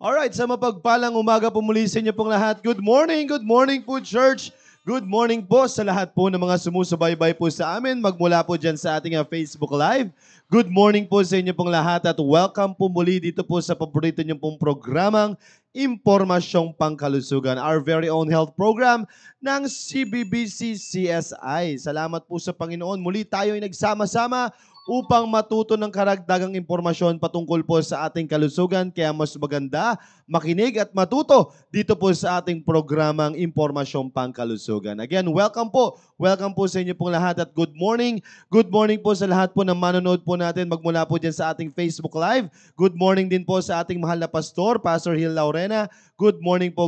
Alright, sa mapagpalang umaga po muli sa inyo pong lahat. Good morning po church. Good morning po sa lahat po ng mga sumusubaybay po sa amin magmula po dyan sa ating Facebook Live. Good morning po sa inyo pong lahat at welcome po muli dito po sa paborito niyo pong programang Impormasyong Pangkalusugan, our very own health program ng CBBC CSI. Salamat po sa Panginoon. Muli tayo ay nagsama-sama upang matuto ng karagdagang impormasyon patungkol po sa ating kalusugan. Kaya mas maganda makinig at matuto dito po sa ating programang Impormasyong Pangkalusugan. Again, welcome po. Welcome po sa inyo pong lahat at good morning. Good morning po sa lahat po na manonood po natin magmula po dyan sa ating Facebook Live. Good morning din po sa ating mahal na pastor, Pastor Hill Laurena. Good morning po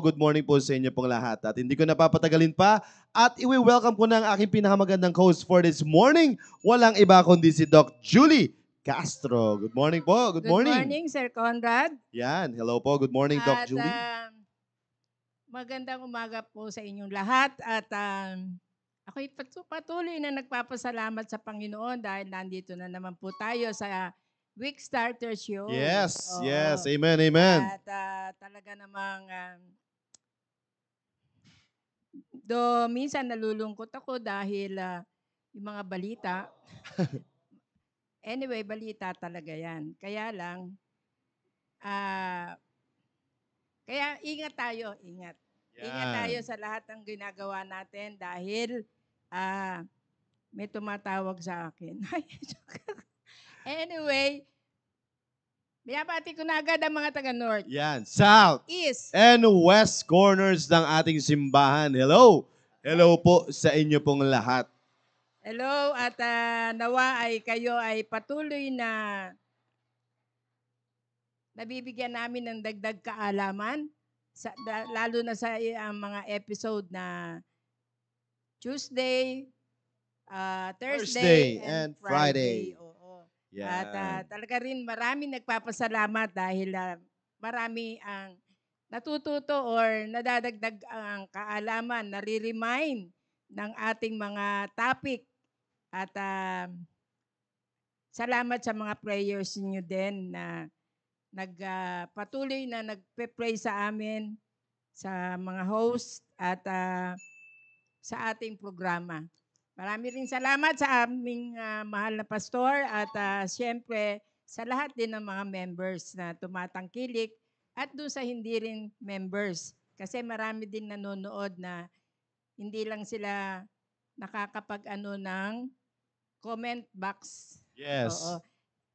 sa inyo pong lahat. At hindi ko napapatagalin pa at iwi-welcome ko na ang aking pinakamagandang host for this morning. Walang iba kundi si Doc Julie Castro. Good morning po. Good morning. Good morning, Sir Conrad. Yan. Hello po. Good morning, Doc At Julie. magandang umaga po sa inyong lahat. At ako'y patuloy na nagpapasalamat sa Panginoon dahil nandito na naman po tayo sa Week Starter Show. Yes. Oo. Yes. Amen. Amen. At talaga namang minsan nalulungkot ako dahil yung mga balita. Anyway, balita talaga yan. Kaya lang, kaya ingat tayo, ingat. Ingat tayo sa lahat ng ginagawa natin dahil may tumatawag sa akin. Anyway, binabati ko na agad ang mga taga-North. Yan. South East. and West corners ng ating simbahan. Hello. Hello po sa inyo pong lahat. Hello at nawa ay kayo ay patuloy na nabibigyan namin ng dagdag kaalaman lalo na sa mga episode na Tuesday, Thursday, and Friday. Oo. Yan. At talaga rin marami nagpapasalamat dahil marami ang natututo or nadadagdag ang kaalaman, nare-remind ng ating mga topic. At salamat sa mga prayers niyo din na patuloy na nagpe-pray sa amin, sa mga host at sa ating programa. Marami rin salamat sa aming mahal na pastor at siyempre sa lahat din ng mga members na tumatangkilik at doon sa hindi rin members. Kasi marami din nanonood na hindi lang sila nakakapag-ano ng comment box. Yes. Oo.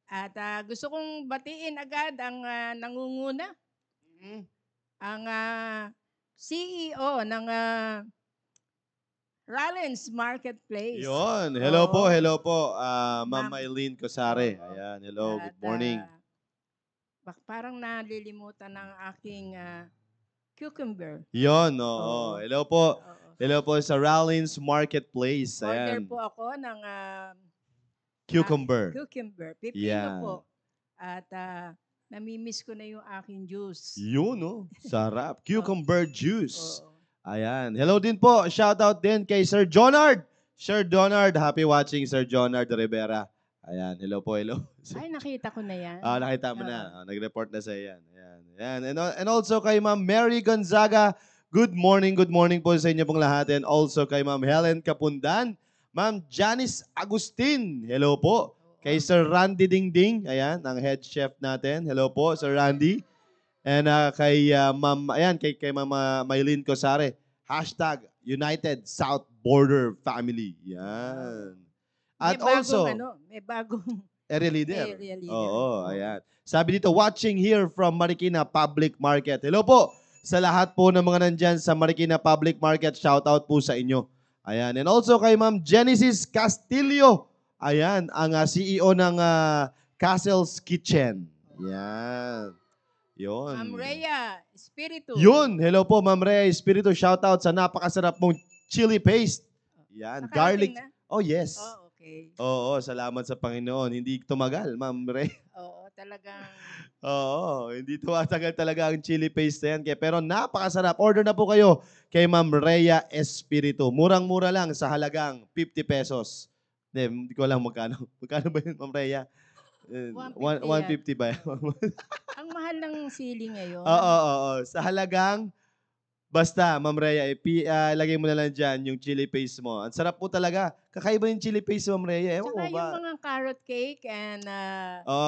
At gusto kong batiin agad ang nangunguna, ang CEO ng Rollins Marketplace. Yun. Hello po. Hello po. Ma'am Ma'am. Eileen Cosare. Oo. Ayan. Hello. At, Good morning. parang nalilimutan ng aking cucumber. Yun. Oo. Oo. Hello po. Oo. Hello po sa Rollins Marketplace. Order Ayan. po ako ng Cucumber. cucumber. Pipino Yan. po. At namimiss ko na yung aking juice. Yun, no? Sarap. Cucumber juice. Oo. Ayan. Hello din po. Shout out din kay Sir Jonard. Sir Jonard, happy watching Sir Jonard Rivera. Ayan. Hello po. Hello. Ay, nakita ko na yan. Nakita mo na. Nag-report na sa yan. Ayan. Ayan. And also kay Ma'am Mary Gonzaga. Good morning po sa inyo pong lahat. And also kay Ma'am Helen Kapundan. Ma'am Janice Agustin. Hello po. Kay Sir Randy Dingding. Ayan, ang head chef natin. Hello po, Sir Randy. And kay Ma'am, ayan, kay Ma'am Maylene Cosare. Hashtag United South Border Family. Yan. At also, may bagong area leader. area leader. Oo, ayan. Sabi dito, watching here from Marikina Public Market. Hello po sa lahat po ng mga nandyan sa Marikina Public Market. Shout out po sa inyo. Ayan. And also kay Ma'am Genesis Castillo. Ayan, ang CEO ng Castle's Kitchen. Yan. Yun. Ma'am Rhea Espiritu. Yun. Hello po, Ma'am Rhea Espiritu. Shout out sa napakasarap mong chili paste. Yan. Nakarating Garlic. na? Oh, yes. Oh, okay. Oo, salamat sa Panginoon. Hindi tumagal, Ma'am Rhea. Oo, talagang Oo, hindi tumatagal talaga ang chili paste na yan. Pero napakasarap. Order na po kayo kay Ma'am Rhea Espiritu. Murang-mura lang sa halagang 50 pesos. Hindi ko alam magkano. Magkano ba yun, Ma'am Rhea? 150 150 ba yan? ang mahal mahal ng sili ngayon. Oo. Sa halagang, basta, Ma'am Rhea, lagay mo na lang dyan yung chili paste mo. Ang sarap po talaga. Kakaiba yung chili paste, Ma'am Rhea. Ewan Tsaka ko yung ba? mga carrot cake and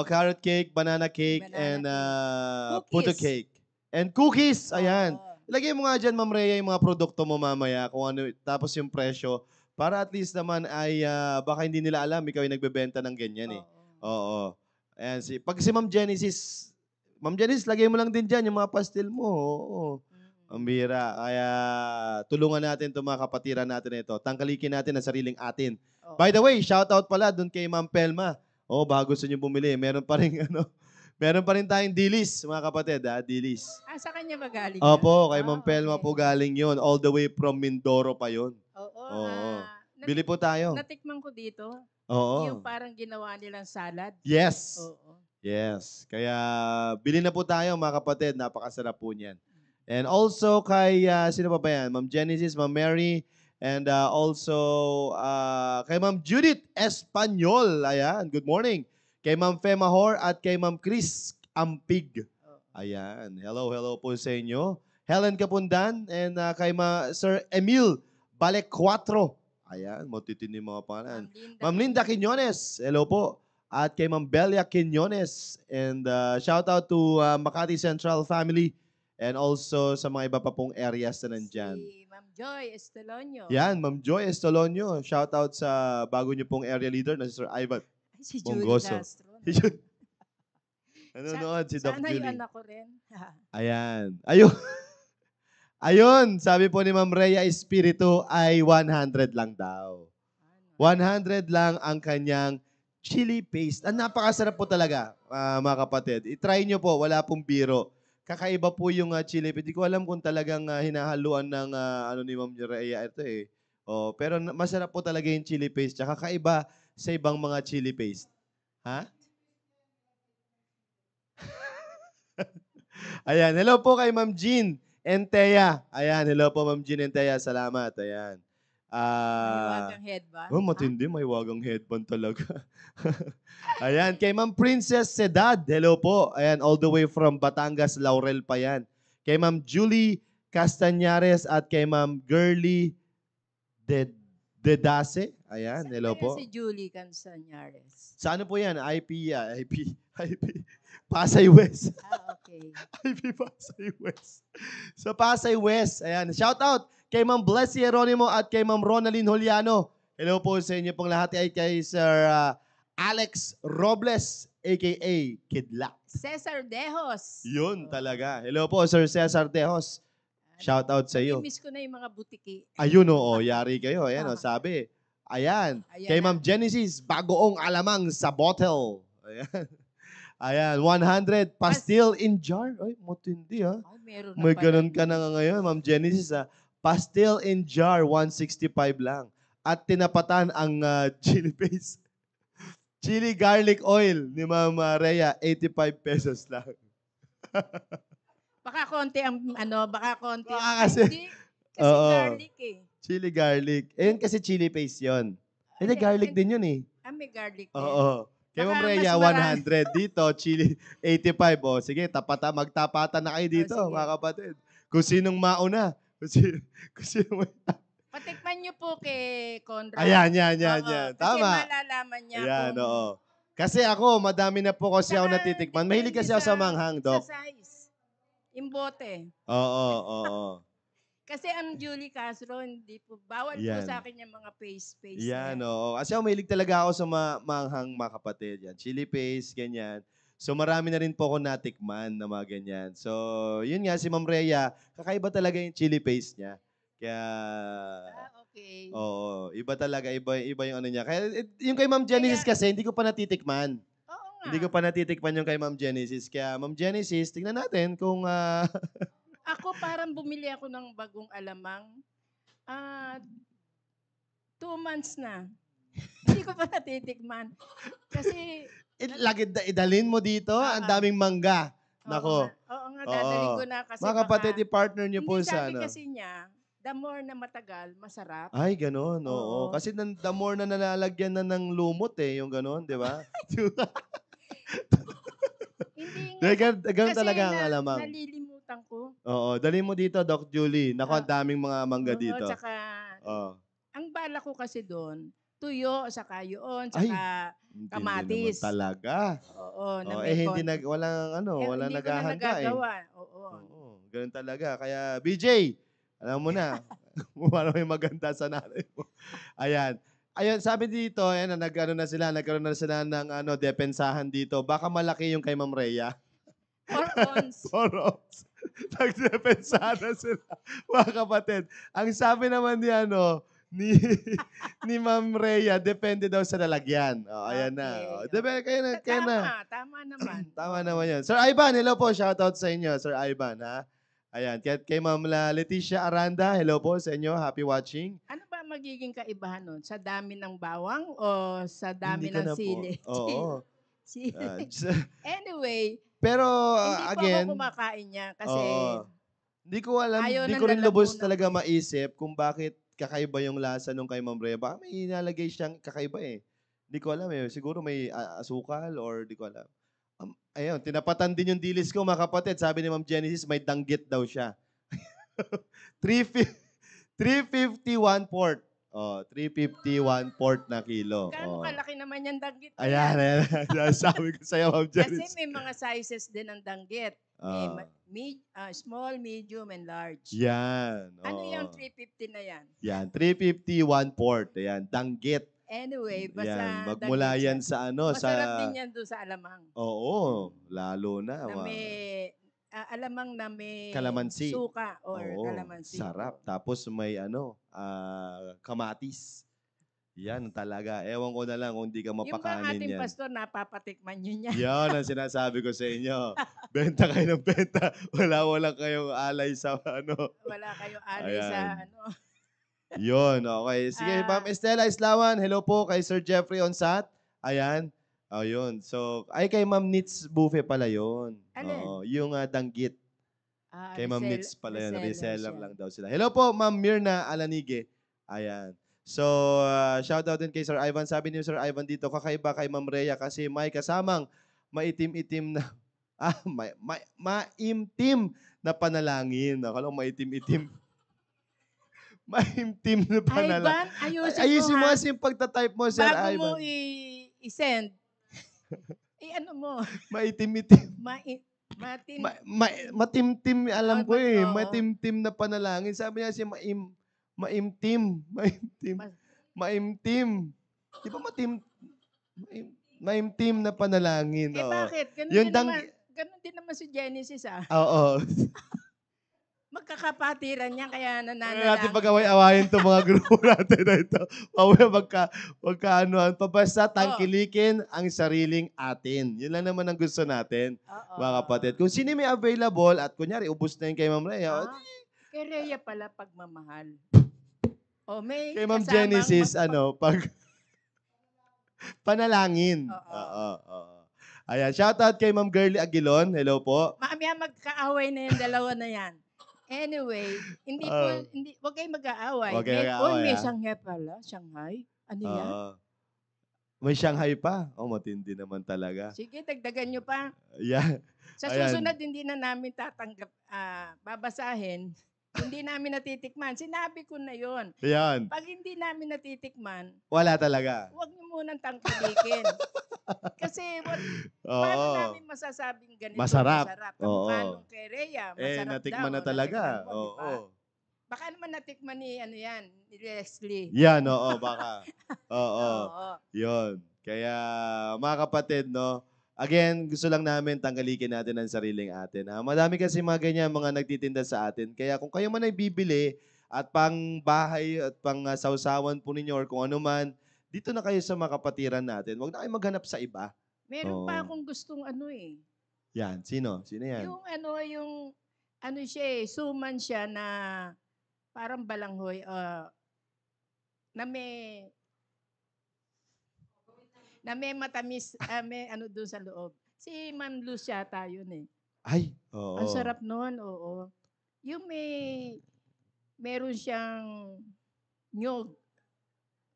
Carrot cake, banana cake, banana and cake. puto Cookies. cake. And cookies, ayan. Oo. Ilagay mo nga dyan, Ma'am Rhea, yung mga produkto mo mamaya, kung ano, tapos yung presyo, para at least naman ay, baka hindi nila alam, ikaw yung nagbebenta ng ganyan eh. Oo. Oo. Ayan, pag si Ma'am Genesis, lagay mo lang din dyan yung mga pastil mo. Oo. Ang bira. Kaya tulungan natin itong mga kapatiran natin ito. Tangkalikin natin ang sariling atin. Oo. By the way, shout out pala doon kay Ma'am Pelma. Baka gusto niyo bumili. Meron pa rin meron pa rin tayong dilis, mga kapatid, dilis. Sa kanya ba galing Opo, kay yan? Ma'am Pelma Okay. po galing 'yon. All the way from Mindoro pa 'yon. Oo. Oo. Bili po tayo. Natikman ko dito. Oo. Yung parang ginawa nilang salad. Yes. Oo. Yes. Kaya bili na po tayo, mga kapatid. Napakasarap po niyan. And also kay, sino pa ba yan? Ma'am Genesis, Ma'am Mary, and also kay Ma'am Judith Espanyol. Ayan, good morning. Kay Ma'am Femahor at kay Ma'am Chris Ampig. Ayan, hello po sa inyo. Helen Kapundan and kay Sir Emil Balecuatro. Ayan, matitindi mga pangalan. Ma'am Linda Quiñones, hello po. At kay Ma'am Belia Quiñones. And shout out to Makati Central family. And also sa mga iba pa pong areas na nandyan. Si Ma'am Joy Estelonio. Yan, Ma'am Joy Estolonio. Shout out sa bago niyo pong area leader na si Sir Ivan. Si Julie Bonggoso. Castro. Nanonood si Doc Sana yung Julie. anak ko rin. Ayan. Ayun. Ayun, sabi po ni Ma'am Rhea, Espiritu ay 100 lang daw. 100 lang ang kanyang chili paste. Ang napakasarap po talaga, mga kapatid. I-try nyo po, wala pong biro. Kakaiba po yung chili paste. Hindi ko alam kung talagang hinahaluan ng ano ni Ma'am Rhea ito eh. Pero masarap po talaga yung chili paste. Tsaka kakaiba sa ibang mga chili paste. Ha? Ayan, hello po kay Ma'am Jean Entea. Ayan, hello po Ma'am Jean Entea. Salamat. Ayan. Mahiwagang headband. Matindi. May wagang headband talaga. Ayan, kay Ma'am Princess Sedad. Hello po. Ayan, all the way from Batangas, Laurel pa yan. Kay Ma'am Julie Castañares at kay Ma'am Girly Dedase. Ayan, hello po. Si Julie Castañares. Sa ano po yan? IP. Pasay West. Okay. IP Pasay West. Sa Pasay West. Ayan. Shout out kay Ma'am Blessy Jeronimo at kay Ma'am Ronaldine Juliano. Hello po sa inyo pong lahat. Ay kay Sir Alex Robles, a.k.a. Kidlak. Cesar Dejos. Yun talaga. Hello po, Sir Cesar Dejos. Shout out sa iyo. Miss ko na yung mga butiki. Ayun yari kayo. Ayan sabi. Ayan. Kay Ma'am Genesis, bagoong alamang sa bottle. Ayan. Ayan, 100 pastil in jar. Ay, matindi ha. Meron May ganun ka na ngayon, Ma'am Genesis ha. Pastil in jar, 165 lang. At tinapatan ang chili paste. Chili garlic oil ni Ma'am Rhea, 85 pesos lang. Baka konti ang baka konti. Baka kasi. Hindi, kasi garlic eh. Chili garlic. Ayun kasi chili paste yun. Hindi, garlic din yun eh. May garlic din. Oo. Kay Ma'am Baka Rhea, mas 100. Dito, chili 85. Sige, magtapatan na kayo dito, sige. mga kapatid. Kung sinong mauna. Kung sino Patikman niyo po kay Conrad. Ayan. Oo, Tama. Kasi malalaman niya Ayan, kung oo. Kasi ako, madami na po kasi ako natitikman. Mahilig kasi ako sa manghang, Doc. Sa size. Yung bote. Oo. Kasi ang Julie Castro, hindi po, bawal po Yan. sa akin yung mga paste. Yan, oo. Kasi ako mahilig talaga ako sa manghang, mga kapatid. Yan. Chili paste, ganyan. So marami na rin po ako natikman na mga ganyan. So yun nga, si Ma'am Rhea, kakaiba talaga yung chili paste niya. Kaya, Okay. oo, iba talaga, iba yung ano niya. Kaya yung kay Ma'am Genesis kasi, hindi ko pa natitikman. Oo nga. Hindi ko pa natitikman yung kay Ma'am Genesis. Kaya Ma'am Genesis, tingnan natin kung... Ako parang bumili ako ng bagong alamang. 2 months na. Hindi ko pa natitikman. Kasi... idalin mo dito, ang daming mangga. Nako. Oo nga, dadalhin ko na kasi mga kapatid, i-partner niyo po hindi, sa sabi ano. kasi niya, the more na matagal, masarap. Ay, gano'n, oo. Oo. Kasi the more na nalalagyan na ng lumot yung gano'n, di ba? Hindi Ganun kasi talaga ang alamang. nalilimutan ko. Oo, dali mo dito, Doc Julie. Naku, ang Ah, daming mga mangga oo, dito. tsaka Oh. ang bala ko kasi doon, tuyo, saka yoon, Ay, tsaka hindi naman kamatis. talaga. Oo, na Oh, may hindi konti. walang Hindi ko na naghahanda eh. nagagawa. Oo. Oo, gano'n talaga. Kaya BJ, alam mo na kung paano may maganda sa nanay mo. Ayan. Ayun, sabi dito, ayan, nagkaroon na sila ng depensahan dito. Baka malaki yung kay Ma'am Rhea. 4 ons. Toros. Nagdepensahan na sila, mga kapatid. Ang sabi naman ni ni Ma'am Rhea, depende daw sa lalagyan. Oh, ayan na. Okay. Oh, depende, kayo na. Tama naman. Tama Oo. naman yun. Sir Ivan, hello po. Shoutout sa inyo, Sir Ivan, ha? Ayan. Kay Ma'am Leticia Aranda, hello po sa inyo. Happy watching. Ano ba magiging kaibahan nun? Sa dami ng bawang o sa Hindi dami ko ng na po. sili? Oo. Sili. Ah, Anyway, pero hindi po ako again, kumakain niya kasi oo. Hindi ko alam, ayaw hindi ng ko rin lubos lalamunan talaga ko eh. maisip kung bakit kakaiba yung lasa nung kay Ma'am Rhea. Baka may inalagay siyang kakaiba eh. Hindi ko alam eh. Siguro may asukal or di ko alam. Ayun, tinapatan din yung dilis ko mga kapatid. Sabi ni Ma'am Genesis, may danggit daw siya. 351 port. Oh, 351 port na kilo. Gaano Oh. kalaki naman yung danggit na Ayan, yan? ayan. Sabi ko sa'yo, Ma'am Kasi Genesis. may mga sizes din ng danggit. May Oh, small, medium, and large. yan. Ano yung Oh. 350 na yan? Yan, 351 port. Ayan, danggit. Anyway, Yan, basta magmula danggit siya. yan sa Masarap din yan doon sa alamang. oo, lalo na. Na may, alamang na may Kalamansi. suka or Oo, kalamansi. sarap. Tapos may kamatis. Yan talaga. Ewan ko na lang kung di ka Yung ba mapakanin ating yan. pastor, napapatikman yun yan? Yan ang sinasabi ko sa inyo. Benta kayo ng benta. Wala kayong alay sa Wala kayong alay sa Ayan. ano. Yun, okay. Sige, Ma'am Estela Islawan, hello po kay Sir Jeffrey Onsat. Ayan. Oh, yun. So, ay kay Ma'am Nits Buffet pala yun. Alin? Oo, yung danggit. Kay Ma'am Nits pala yun. Reseller siya. lang daw sila. Hello po, Ma'am Mirna Alanige. Ayan. So, shoutout din kay Sir Ivan. Sabi ni Sir Ivan dito, kakaiba kay Ma'am Rhea kasi may kasamang maitim-itim na, maimtim na panalangin. Akala ko maitim-itim. Maimtim na panalangin. Ivan, ayusin mo Ayusin mo ha. kasi yung pagtatype mo, Sir Bago Ivan. mo i-send, ano mo, Maitim-itim. matin, Matimtim, alam ko eh. oo. Matimtim na panalangin. Sabi niya siya, maimtim. Maimtim. Mas- Maimtim. Di ba maimtim na panalangin? Oo. bakit? Yung Ganun din naman si Genesis Oo. Magkakapatiran niya kaya Huwag natin nananalangin. pag-away-awayin itong mga grupo natin na ito. Mamaya magkaanuhan pa. Basta tangkilikin ang sariling atin. Yun lang naman ang gusto natin, Oo. mga kapatid. Kung sino may available at kunyari, ubus na yun kay Ma'am Rhea, Kay Rhea pala pagmamahal. May kay Ma'am kasamang Genesis, pag panalangin. Oo. Oo. Ayan, shoutout kay Ma'am Girlie Aguilon. Hello po. Mamaya magkaaway na yung dalawa na yan. Anyway, wag kayong mag-aaway. Wag kayong mag-aaway, May Shanghai pala. Shanghai? Ano yan? May Shanghai pa. Matindi naman talaga. Sige, dagdagan nyo pa. Yeah. Sa susunod, hindi na namin babasahin. Hindi namin natitikman. Sinabi ko na yon. Yan. Pag hindi namin natitikman, Wala talaga. huwag nyo munang tangkilikin. Kasi paano namin masasabing ganito? Masarap. Kamukha nung kay Rhea, masarap natikman daw. na talaga. Natikman mo, Oo. diba? Baka naman natikman ni Leslie. Yan, baka. Oo. Oo. Yun. Kaya, mga kapatid, again, gusto lang namin tangkalikin natin ang sariling atin. Madami kasi mga ganyan, mga nagtitinda sa atin. Kaya kung kayo man ay bibili at pang bahay at pang sausawan po ninyo or kung ano man, dito na kayo sa mga kapatiran natin. Huwag na kayo maghanap sa iba. Meron pa akong gustong Yan. Sino? Sino yan? Yung siya suman siya na parang balanghoy, na may matamis, may doon sa loob. Si Ma'am Luz yata yun eh. Ay, oo. Ang sarap nun, oo. Yung meron siyang nyog,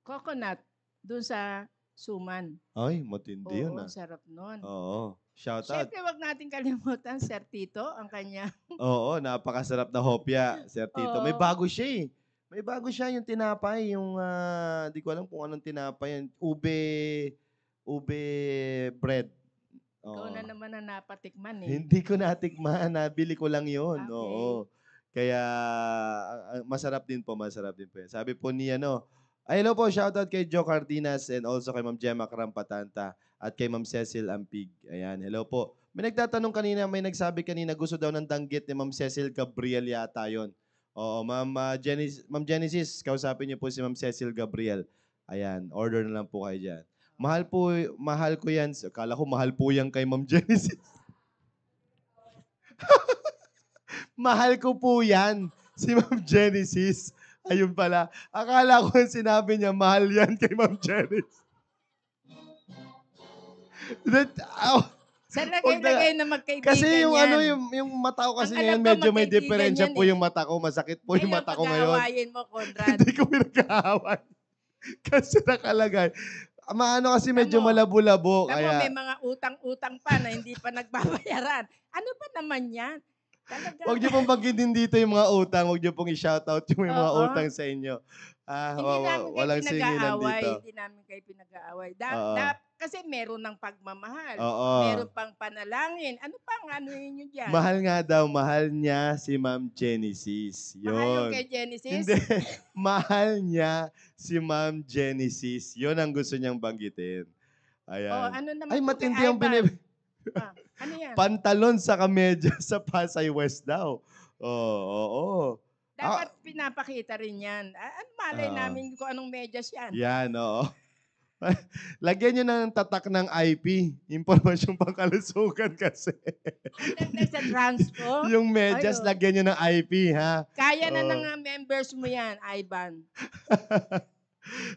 coconut, doon sa suman. Ay, matindi yun Oo, ah. sarap nun. Oo. Shout out. Siyempre, wag natin kalimutan, Sir Tito, ang kanya. Oo, napakasarap na hopya, Sir Tito. May Oo. bago siya eh. May bago siya yung tinapay, yung di ko alam kung anong tinapay yan. Ube bread. Ikaw Oo. na naman ang napatikman eh. Hindi ko natikman, nabili ko lang yun. Okay. Oo. Kaya masarap din po, masarap din po yan. Sabi po ni ano, ay hello po, shoutout kay Joe Cardenas and also kay Ma'am Gemma Carampatanta at kay Ma'am Cecil Ampig. Ayan, hello po. May nagtatanong kanina, may nagsabi kanina gusto daw ng danggit ni Ma'am Cecil Gabriel yata yon. Oo, Ma'am Genesis, kausapin niyo po si Ma'am Cecil Gabriel. Ayan, order na lang po kayo dyan. Mahal ko yan. Kala ko mahal po yan kay Ma'am Genesis. Mahal ko po yan, si Ma'am Genesis. Ayun pala. Akala ko sinabi niya, mahal yan kay Ma'am Genesis. Sa Huwag na- lagay na magkaibigan Kasi yung yan. yung mata ko kasi Ang ngayon alam ko, medyo may magkaibigan diferensya yan po eh. yung mata ko. Masakit po yung Yan mata ko ngayon. pag-aawayin mo, Conrad. Hindi ko pinag-aaway. Kasi nakalagay. Maano kasi medyo Tamo. malabo-labo. Tamo, Kaya, may mga utang-utang pa na hindi pa nagbabayaran. Ano ba naman yan? Talaga. huwag niyo pong banggitin dito yung mga utang. Huwag niyo pong i-shoutout yung mga Oo. utang sa inyo. Hindi namin kayo Walang singilan pinag-aaway. dito. Hindi namin kayo pinag-aaway. Oo. Kasi meron ng pagmamahal. Oo. Meron pang panalangin. Ano pang ano yun dyan? Mahal nga daw, mahal niya si Ma'am Genesis. Yun. Mahal yung kay Genesis? Hindi. Mahal niya si Ma'am Genesis. Yun ang gusto niyang banggitin. Ayan. Oh, ano naman Ay, po matindi kay ang Ivan? Ano yan? Pantalon sa kamedya sa Pasay West daw. Oo. Dapat pinapakita rin yan. Ano malay Ah. namin kung anong medyas yan? Yan, oo. Lagyan niyo ng tatak ng IP. Impormasyong pangkalusugan kasi. Dagdag sa transpo. Yung medyas, Ayun. lagyan niyo ng IP, ha? Kaya na Oo. ng members mo yan, Ivan.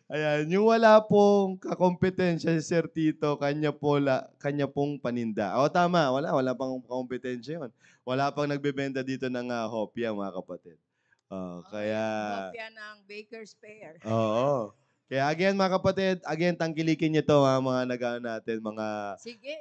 Ayan, yung wala pong kakompetensya si Sir Tito, kanya pong paninda. O tama, wala pang kakompetensya yun. Wala pang nagbebenta dito ng hopya, mga kapatid. Kaya, Kopya ng Baker's Fair. oo. Kaya again, mga kapatid, tangkilikin niyo to mga natin, mga Sige.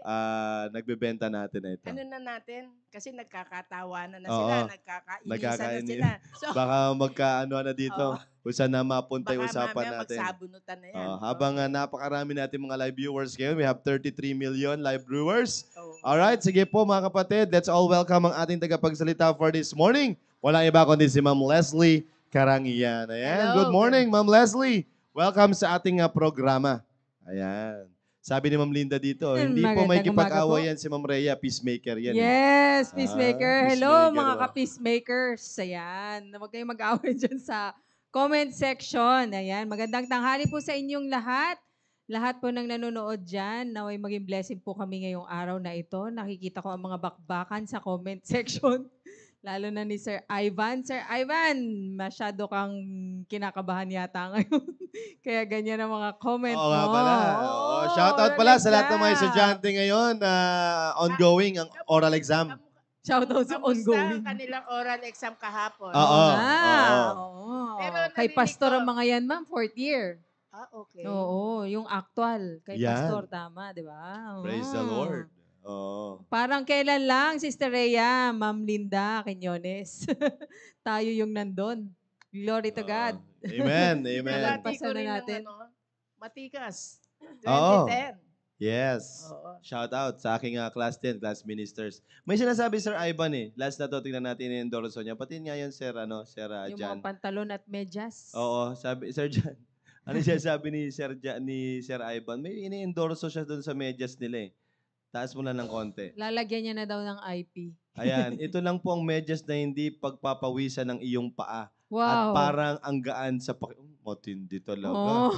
nagbebenta natin na ito. Ano na natin? Kasi nagkakatawanan na Oo. sila, nagkakainisan na Nagkakaini- sila. So, Baka magkaano na dito, kung saan na mapunta yung baka usapan mamaya natin. magsabunutan na yan. Habang napakarami natin mga live viewers ngayon, we have 33 million live viewers. Oo. Alright, sige po mga kapatid, let's all welcome ang ating tagapagsalita for this morning. Walang iba kundi si Ma'am Leslie Karangian. Ayan, Hello. good morning Ma'am Leslie. Welcome sa ating programa. Ayan. Sabi ni Ma'am Linda dito, hindi po may Magandang umaga kipag-away po. yan si Ma'am Rhea, peacemaker yan. Yes, peacemaker. peacemaker, Hello mga oh. ka-peacemakers. Ayan, huwag kayong mag-away dyan sa comment section. Ayan, magandang tanghali po sa inyong lahat. Lahat po ng nanonood dyan, naway maging blessing po kami ngayong araw na ito. Nakikita ko ang mga bakbakan sa comment section. Lalo na ni Sir Ivan. Sir Ivan, masyado kang kinakabahan yata ngayon. Kaya ganyan ang mga comment Oo mo. nga pala. Oo, Shoutout pala sa lahat ng mga exam. estudyante ngayon na ongoing ang oral exam. Shoutout sa Kamusta ongoing. ang kanilang oral exam kahapon? Oo. Oo. Pero Kay narinig Pastor ko- ang mga yan, ma'am, 4th year. Okay. Oo, yung actual. Kay Yan. Pastor, tama, di ba? Praise the Lord. Oo. Parang kailan lang, Sister Rhea, Ma'am Linda, Quiñones. Tayo yung nandun. Glory to God. Amen. Amen. Nabati Pasa ko na rin ng natin. Matikas. Oo. 2010. Yes. Oo. Shout out sa aking class 10, class ministers. May sinasabi Sir Ivan Last na to, tingnan natin yung endorso niya. Pati nga yun, Sir, Sir Yung Jan. mga pantalon at medyas. Oo, sabi, Sir Jan. Ano siya sabi ni Sir Ivan? May ini-endorso siya doon sa medyas nila eh. Taas mo lang ng konti. Lalagyan niya na daw ng IP. Ayan, ito lang po ang medyas na hindi pagpapawisan ng iyong paa. At Wow. parang ang gaan sa matindi talaga. Oh.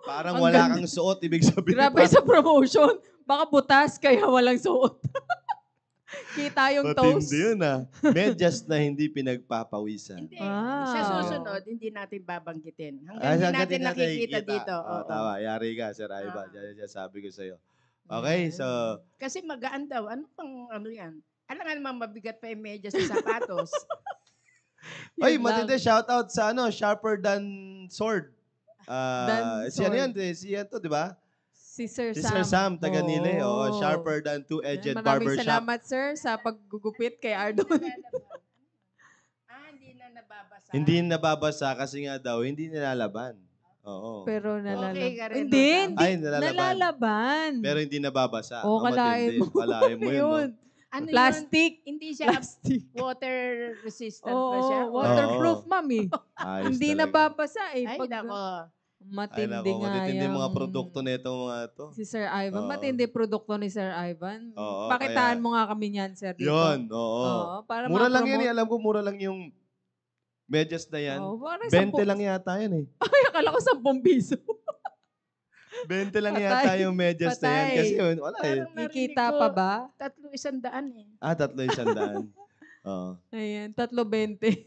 Parang Ang wala ganda. kang suot, ibig sabihin. Grabe sa promotion. Baka butas, kaya walang suot. Kita yung toes. Matindi yun Medyas na hindi pinagpapawisan. Hindi. Wow. Sa susunod, hindi natin babanggitin. Hanggang Ah, hindi hanggang natin di natin nakikita nakikita. dito. Oo, Oo. tama. Yari ka, Sir Ivan. Ah. Yan sabi ko sa'yo. Okay, so, Kasi magaan daw. Ano pang ano yan? Alam nga naman mabigat pa yung medyas sa sapatos. ay, Yun lang. matindi, shout out sa Sharper Than Sword. Than Si ano sword. yan, si yan to, di ba? Si Sir Si Sam. Sir Sam, taga Nile. Oo, Oo. sharper than two-edged Maraming barbershop. salamat, sir, sa paggugupit kay Ardon. Hindi na nababasa. Hindi nababasa kasi nga daw, hindi nilalaban. Oo. Pero Okay nalalaban. ka rin, Hindi, Sam. hindi. Ay, nalalaban. Nalalaban. Pero hindi nababasa. Oo, Ang matindi. kalahin mo. Kalahin mo yun, no? Ano Plastic. yun? Hindi siya Plastic. water resistant ba siya? Oo, waterproof, Oo. ma'am eh. Ayos Hindi talaga. nababasa eh. Ay, Pag nako. Ay, matindi nako. nga Matitindi yung mga yung- produkto nito mga to. Si Sir Ivan. Oo. Matindi produkto ni Sir Ivan. Oo, Pakitaan kaya- mo nga kami niyan, sir, dito. Yun, oo. Oo, para Mura lang yun eh. ma-promote. Alam ko, mura lang yung medyas na yan. Oo, parang 20 lang yata yan eh. Ay, akala ko 10 piso. 20 lang Patay. yata yung medyas na yan. Patay. Kasi yun, wala eh. Parang narinig Kikita ko, pa ba? 300 eh. 3,100. Oo. Ayan, 3.20.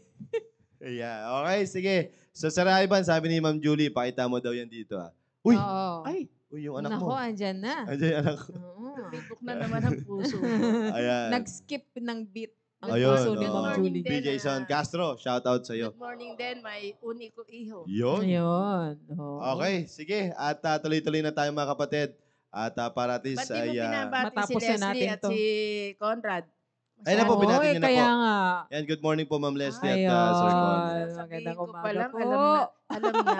Yeah. Okay, sige. So, Sir Ivan, sabi ni Ma'am Julie, pakita mo daw yan dito ah. Uy! Oo. Ay, Uy, yung anak Nako, mo. andyan na. Andiyan yung anak ko. Oo. bibok na naman ang puso. Ayan. Nag-skip ng beat ang Ayun, puso ni oo. Ma'am Julie. Good morning. BJ Son Castro, shout out sa iyo. Good morning din, my uniko iho. Yun. Ayun. Oo. Okay, sige. At tuloy-tuloy na tayo mga kapatid. At para at least Ba't di mo ay... pinabati si matapos na Leslie natin at to. si Conrad? Ay na po, Oo, binati niyo na kaya po. nga. Yan, good morning po Ma'am Leslie at Ayun. Sir Con. Magandang Sasabihin ko umaga pa lang, po. alam na.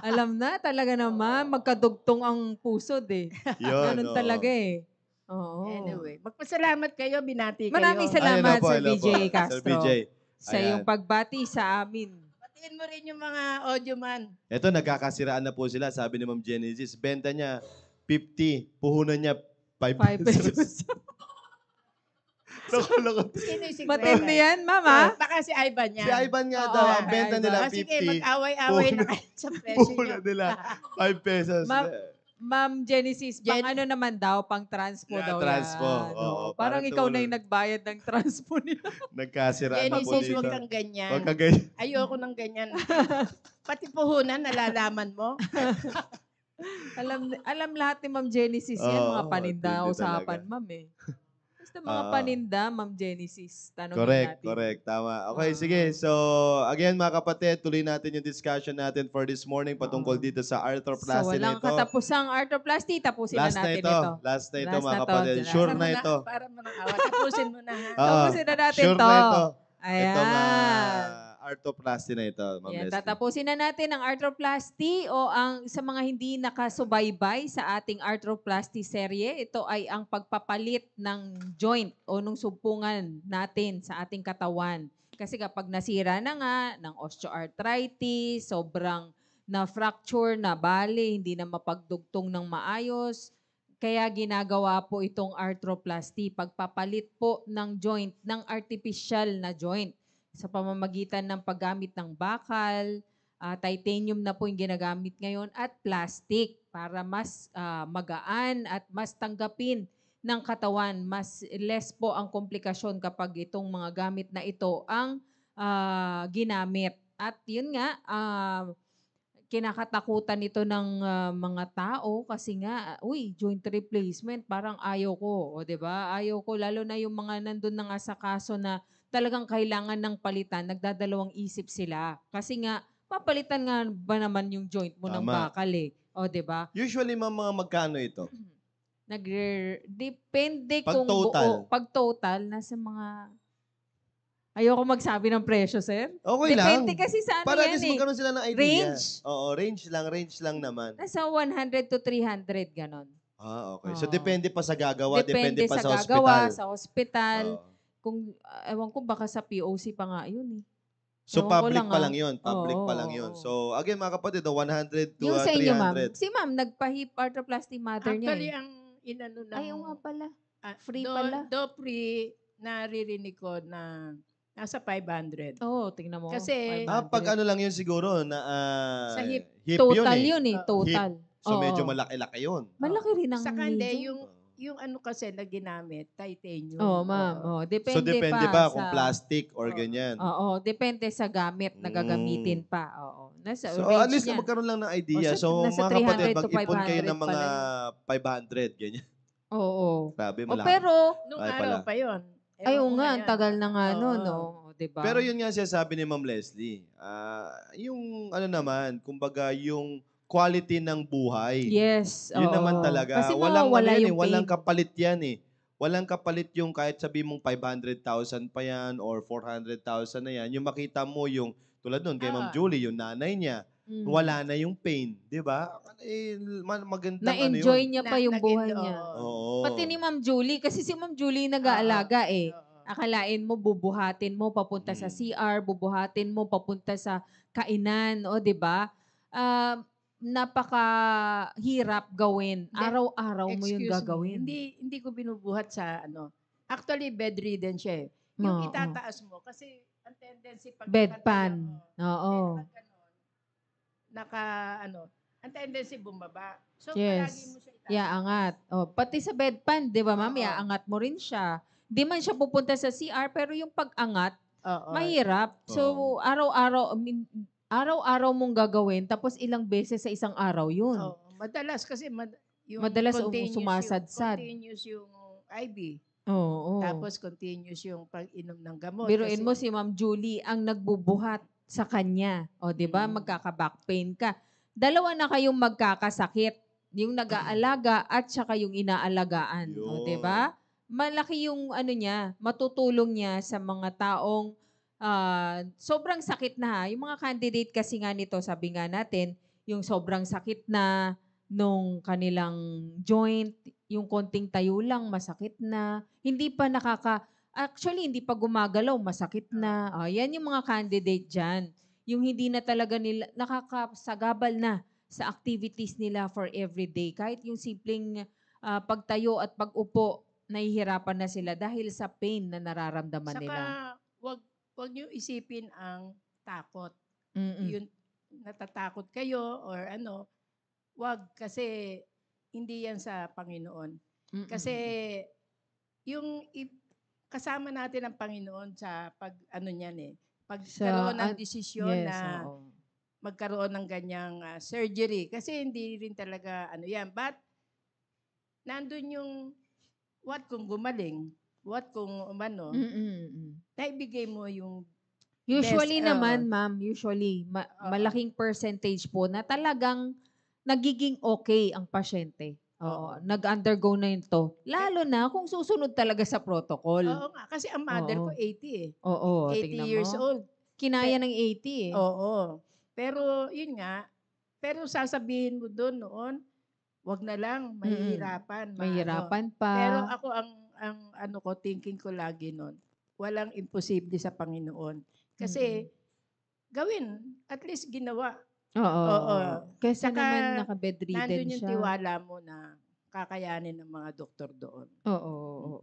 Alam na, talaga naman. Magkadugtong ang pusod eh. Yun, Ganun oo. talaga eh. Oo. Anyway, magpasalamat kayo, binati kayo. Maraming Ay, salamat, hello po, Sir hello BJ po. Castro. Sir BJ. Sa Ayan. iyong pagbati sa amin. Batiin mo rin yung mga audio man. Ito, nagkakasiraan na po sila. Sabi ni Ma'am Genesis, benta niya 50, puhunan niya 5 5 pesos. pesos. Loko-loko. Sino yung Matindi yan, mama. Baka si Ivan yan. Si Ivan nga Oo, daw, kay ang benta Ivan. nila Sige, 50, mag-away-away na kayo sa presyo nyo. puhunan nila 5 pesos. Ma'am Genesis, pang Jen- ano naman daw, pang transpo Yeah, daw transpo. yan. Oo, Parang parang ikaw na tumulong. yung nagbayad ng transpo nila. Nagkasiraan na po Genesis, dito. huwag kang ganyan. Huwag ka ganyan. Ayoko ng ganyan. Pati puhunan, nalalaman mo. alam lahat ni Ma'am Genesis yan, Oo, mga paninda matindi usapan, talaga. ma'am eh. Basta mga Oo. paninda, Ma'am Genesis. Tanongin Correct, natin. correct. Tama. Okay, Ah. sige. So, again mga kapatid, tuloy natin yung discussion natin for this morning patungkol dito sa So, arthroplasty na walang ito. katapusang arthroplasty. Tapusin Last na na natin ito. ito. Last na ito Last mga na to. kapatid. Last Sure na na ito. Para mo nang awa. Tapusin mo na ha. Oo. Tapusin na natin Sure to. na ito. Ayan. Itong arthroplasty na ito, Ma'am Yan, Leslie. tatapusin na natin ang arthroplasty o ang sa mga hindi nakasubaybay sa ating arthroplasty serye. Ito ay ang pagpapalit ng joint o nung sumpungan natin sa ating katawan. Kasi kapag nasira na nga ng osteoarthritis, sobrang na-fracture, na bali, hindi na mapagdugtong ng maayos, kaya ginagawa po itong arthroplasty, pagpapalit po ng joint, ng artificial na joint sa pamamagitan ng paggamit ng bakal, titanium na po yung ginagamit ngayon, at plastic para mas magaan at mas tanggapin ng katawan. Mas less po ang komplikasyon kapag itong mga gamit na ito ang ginamit. At yun nga, kinakatakutan ito ng mga tao kasi nga, joint replacement, parang ayaw ko, o 'di ba? Ayaw ko, lalo na yung mga nandun na nga sa kaso na talagang kailangan ng palitan, nagdadalawang isip sila. Kasi nga, papalitan nga ba naman yung joint mo ng Tama. bakal eh. O, 'di ba? Usually, mga magkano ito? Depende Pag kung total. buo. Pag total, nasa mga... Ayoko magsabi ng presyo, sir. Okay lang. Depende kasi sa ano Para at yan least eh. magkaroon sila ng idea. Range. Oo, range lang naman. Nasa 100 to 300, ganon. Okay. So, Oo. depende pa sa gagawa, depende pa sa gagawa, hospital. sa hospital. Oo. Kung, ewan ko, baka sa POC pa nga yun eh. So, Ewan ko public lang, pa lang yun. Public Oo, pa lang oo, yun. oo. So, again, mga kapatid, 100 to Yung sa inyo, ma'am. 300. Si ma'am, nagpa-hip arthroplasty mother niya Actually, eh. ang inano ng... Ayaw nga pala. Free do, pala. free, naririnig ko na nasa 500. Oo, tingnan mo. Kasi- 500. Pag ano lang yun siguro, na Sa hip. Total yun eh. yun eh, total. So, medyo Oo. malaki-laki yun. Malaki rin ang Saka hindi, medyo. yung ano kasi na ginamit, titanium. Oo, ma'am. Oo, depende, So, depende pa pa kung sa... plastic or Oo. ganyan. Oo, depende sa gamit na gagamitin pa. Oo. Nasa So, range at least niyan. magkaroon lang ng idea. O, So, nasa mga kapatid, 300 to mag-ipon kayo 500 ng mga pala 500, ganyan. Oo. Grabe, O, malaki. pero, Nung Ay, araw pala. pa yun. ay, Ewan oo ko nga, ang ngayon. tagal na nga Oo. no, no? Diba? Pero yun nga siya sabi ni Ma'am Leslie. Yung ano naman, kumbaga yung quality ng buhay. Yes, Yun naman oo. talaga. Kasi Walang mawawala yan yung walang pain. kapalit yan eh. Walang kapalit yung kahit sabi mong 500,000 pa yan or 400,000 na yan. Yung makita mo yung, tulad nun kay Ma'am Oo. Julie, yung nanay niya, Mm. wala na yung pain. Di ba? Eh, magandang ano Na-enjoy yun. niya pa yung buhay nag-endo- niya. oo. Oo. Pati ni Ma'am Julie, kasi si Ma'am Julie nag-aalaga eh. Oo. Akalain mo bubuhatin mo papunta sa Mm. CR, bubuhatin mo papunta sa kainan, o 'di ba? Napakahirap gawin. Hindi, Araw-araw mo 'yung Excuse me, gagawin. hindi ko binubuhat sa ano. Actually, bedridden siya eh. Yung Oo. itataas mo, kasi ang tendency pag Bedpan. nakatayo, Oo. ang tendency bumaba. So, Yes. palagi mo siya itaas. Iaangat. Oh, pati sa bedpan, 'di ba, Ma'am? Oo. Iaangat mo rin siya. Di man siya pupunta sa CR, pero yung pag-angat, Oo. mahirap. So, Oo. araw-araw mong gagawin, tapos ilang beses sa isang araw yun. Oo. Madalas kasi yung Madalas sumasadsad. sumasadsad. Continuous yung IV. Oo. Tapos continuous yung pag-inom ng gamot. Biruin kasi- mo si Ma'am Julie ang nagbubuhat sa kanya. O, di ba? Mm. Magkaka-back pain ka. Dalawa na kayong magkakasakit. Yung nag-aalaga at saka yung inaalagaan. O, di ba? Malaki yung ano niya, matutulong niya sa mga taong sobrang sakit na ha. Yung mga candidate kasi nga nito, sabi nga natin, yung sobrang sakit na nung kanilang joint, yung konting tayo lang, masakit na. Actually, hindi pa gumagalaw, masakit na. Yan yung mga candidate dyan. Yung hindi na talaga nila, nakakasagabal na sa activities nila for everyday. Kahit yung simpleng pagtayo at pag-upo, nahihirapan na sila dahil sa pain na nararamdaman Saka, nila. wag niyo isipin ang takot. Mm-mm. Yung natatakot kayo or ano, wag, kasi hindi yan sa Panginoon. Mm-mm. Kasi kasama natin ang Panginoon sa pag ano niyan eh. Pagkaroon ng desisyon yes, na oo. magkaroon ng ganyang surgery. Kasi hindi rin talaga ano yan. But, nandun yung what kung gumaling, what kung umano, Mm-mm. naibigay mo yung Usually best, naman, ma'am, malaking percentage po na talagang nagiging okay ang pasyente. Oo, nag-undergo na ito. Lalo na kung susunod talaga sa protocol. Oo nga, kasi ang mother Oo. ko 80 eh. Oo, 80 tingnan years mo. old. Kinaya ng 80 eh. Oo. Pero yun nga, pero sasabihin mo doon noon, wag na lang, mahihirapan. Mahirapan pa. Pero ako ang ano ko, thinking ko lagi noon, walang imposible sa Panginoon. Kasi gawin, at least ginawa. Oo. Kesa Saka, naman naka-bedridden nandun yung siya. tiwala mo na kakayanin ng mga doktor doon. Oo.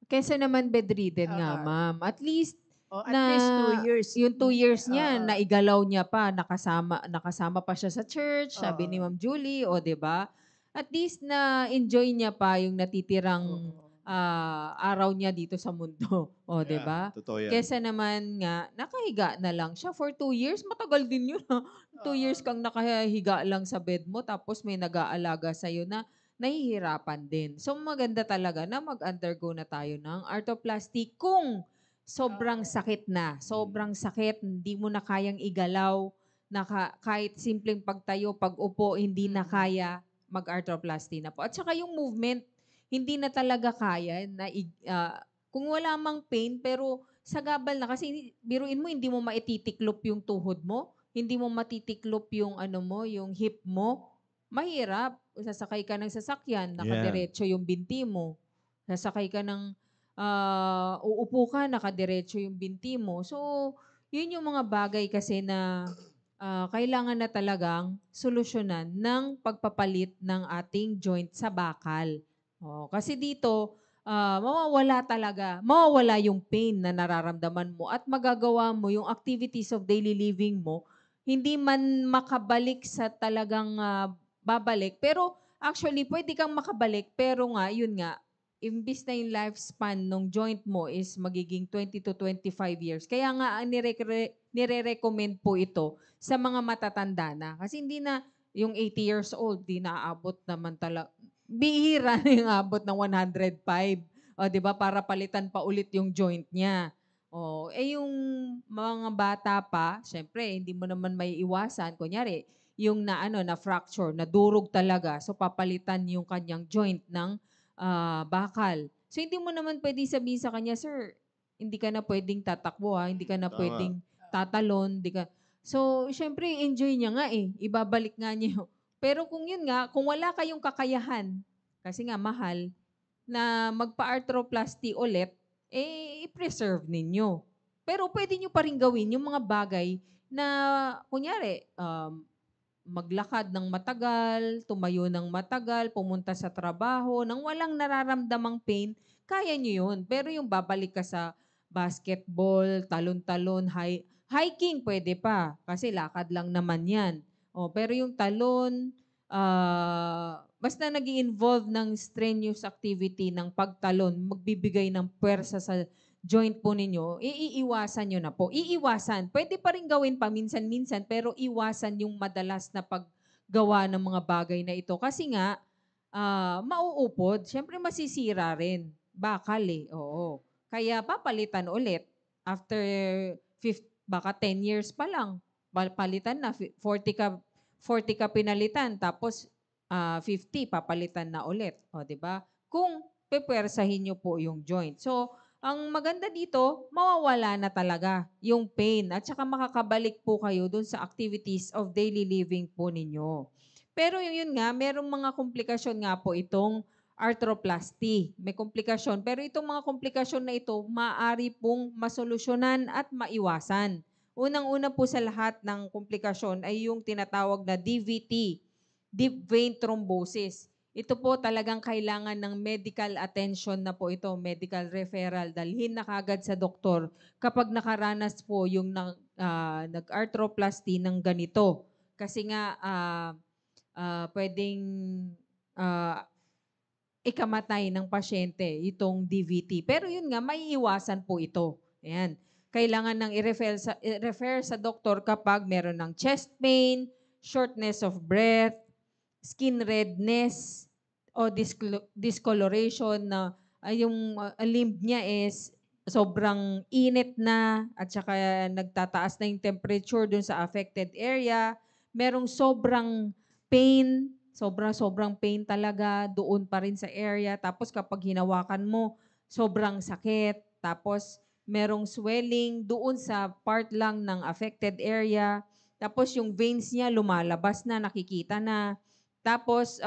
Kesa naman bedridden nga, Oo. ma'am. At least, At least 2 years. yung 2 years niya, Oo. naigalaw niya pa, nakasama pa siya sa church, sabi ni Oo. Ma'am Julie, o 'di ba? At least na-enjoy niya pa yung natitirang Oo. araw niya dito sa mundo. O, 'di Yeah, ba? totoo yan. Kesa naman nga, nakahiga na lang siya for 2 years. Matagal din yun. 2 years kang nakahiga lang sa bed mo, tapos may nag-aalaga sa'yo na nahihirapan din. So, maganda talaga na mag-undergo na tayo ng arthroplasty kung sobrang sakit na. Sobrang sakit, hindi mo na kayang igalaw, kahit simpleng pagtayo, pag-upo, hindi na kaya, mag-arthroplasty na po. At saka yung movement, hindi na talaga kaya na kung wala mang pain, pero sagabal na. Kasi biruin mo, hindi mo maititiklop yung tuhod mo, hindi mo matitiklop yung yung hip mo. Mahirap. Sasakay ka ng sasakyan, nakadiretso yung binti mo. Sasakay ka ng uupo ka, nakadiretso yung binti mo. So, yun yung mga bagay kasi na kailangan na talagang solusyonan ng pagpapalit ng ating joint sa bakal. Kasi dito, mawawala yung pain na nararamdaman mo at magagawa mo yung activities of daily living mo, hindi man makabalik sa talagang babalik. Pero actually, pwede kang makabalik, pero nga, yun nga, imbis na yung lifespan ng joint mo is magiging 20 to 25 years. Kaya nga, nire-recommend po ito sa mga matatanda na. Kasi hindi na yung 80 years old, di naaabot naman talaga. Bihira na yung abot ng 105. O, di ba? Para palitan pa ulit yung joint niya. Yung mga bata pa, syempre, hindi mo naman may iwasan. Kunyari, yung na ano na fracture, na durog talaga. So papalitan yung kanyang joint ng bakal. So hindi mo naman pwedeng sabihin sa kanya, sir, hindi ka na pwedeng tatakbo hindi ka na Tama. pwedeng tatalon, hindi ka. So syempre enjoy niya nga ibabalik nga niya. Pero kung yun nga, kung wala kayong kakayahan, kasi nga mahal, na magpa-arthroplasty ulit, i-preserve ninyo. Pero pwede nyo pa rin gawin yung mga bagay na, kunyari, maglakad ng matagal, tumayo ng matagal, pumunta sa trabaho, nang walang nararamdamang pain, kaya nyo yun. Pero yung babalik ka sa basketball, talon-talon, hiking pwede pa, kasi lakad lang naman yan. Pero yung talon, basta nag involve ng strenuous activity ng pagtalon, magbibigay ng puwersa sa joint po ninyo, iiwasan nyo na po. Iiwasan. Pwede pa rin gawin paminsan-minsan, pero iwasan yung madalas na paggawa ng mga bagay na ito. Kasi nga, mauupod. Siyempre masisira rin. Bakal oo. Kaya papalitan ulit. After baka 10 years pa lang, palitan na, 40 ka pinalitan, tapos 50 papalitan na ulit. Di ba? Kung pepwersahin nyo po yung joint. So, ang maganda dito, mawawala na talaga yung pain at saka makakabalik po kayo dun sa activities of daily living po ninyo. Pero yun nga, merong mga komplikasyon nga po itong arthroplasty. May komplikasyon. Pero itong mga komplikasyon na ito, maaari pong masolusyonan at maiwasan. Unang-una po sa lahat ng komplikasyon ay yung tinatawag na DVT, deep vein thrombosis. Ito po talagang kailangan ng medical attention na po ito, medical referral. Dalhin na kagad sa doktor kapag nakaranas po yung nag-arthroplasty ng ganito. Kasi nga pwedeng ikamatay ng pasyente itong DVT. Pero yun nga, maiiwasan po ito. Ayan. Kailangan nang i-refer sa doktor kapag meron ng chest pain, shortness of breath, skin redness o discoloration na yung limb niya is sobrang init na at saka nagtataas na yung temperature dun sa affected area. Merong sobrang pain, sobrang pain talaga doon pa rin sa area. Tapos kapag hinawakan mo, sobrang sakit. Tapos merong swelling doon sa part lang ng affected area. Tapos yung veins niya lumalabas na, nakikita na. Tapos,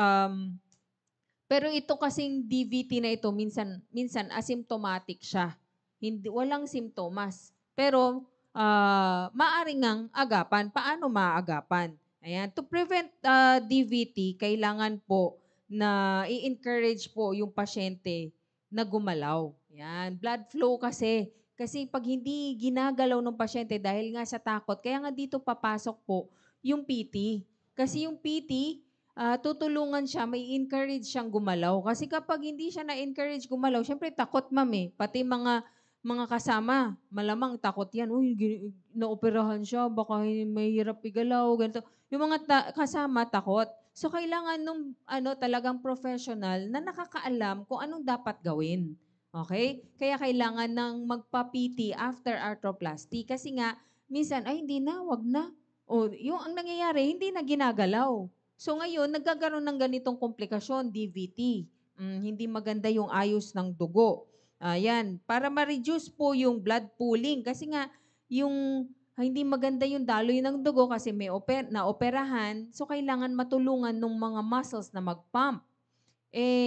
pero ito kasing DVT na ito, minsan asymptomatic siya. Walang simptomas. Pero, maaring ngang agapan. Paano maagapan? Ayan. To prevent DVT, kailangan po na i-encourage po yung pasyente na gumalaw. Ayan. Blood flow kasi. Kasi pag hindi ginagalaw ng pasyente dahil nga sa takot, kaya nga dito papasok po yung PT. Kasi yung PT, tutulungan siya, may encourage siyang gumalaw. Kasi kapag hindi siya na-encourage gumalaw, syempre takot pati mga kasama, malamang takot yan. Uy, naoperahan siya, baka mahirap igalaw, ganito. Yung mga kasama, takot. So, kailangan nung talagang professional na nakakaalam kung anong dapat gawin. Okay? Kaya kailangan ng magpa-PT after arthroplasty. Kasi nga, minsan, ay hindi na, wag na. O, yung ang nangyayari, hindi na ginagalaw. So ngayon, nagkakaroon ng ganitong komplikasyon, DVT. Hindi maganda yung ayos ng dugo. Ayan, para ma-reduce po yung blood pooling. Kasi nga, yung hindi maganda yung daloy ng dugo kasi may naoperahan. So kailangan matulungan ng mga muscles na mag-pump.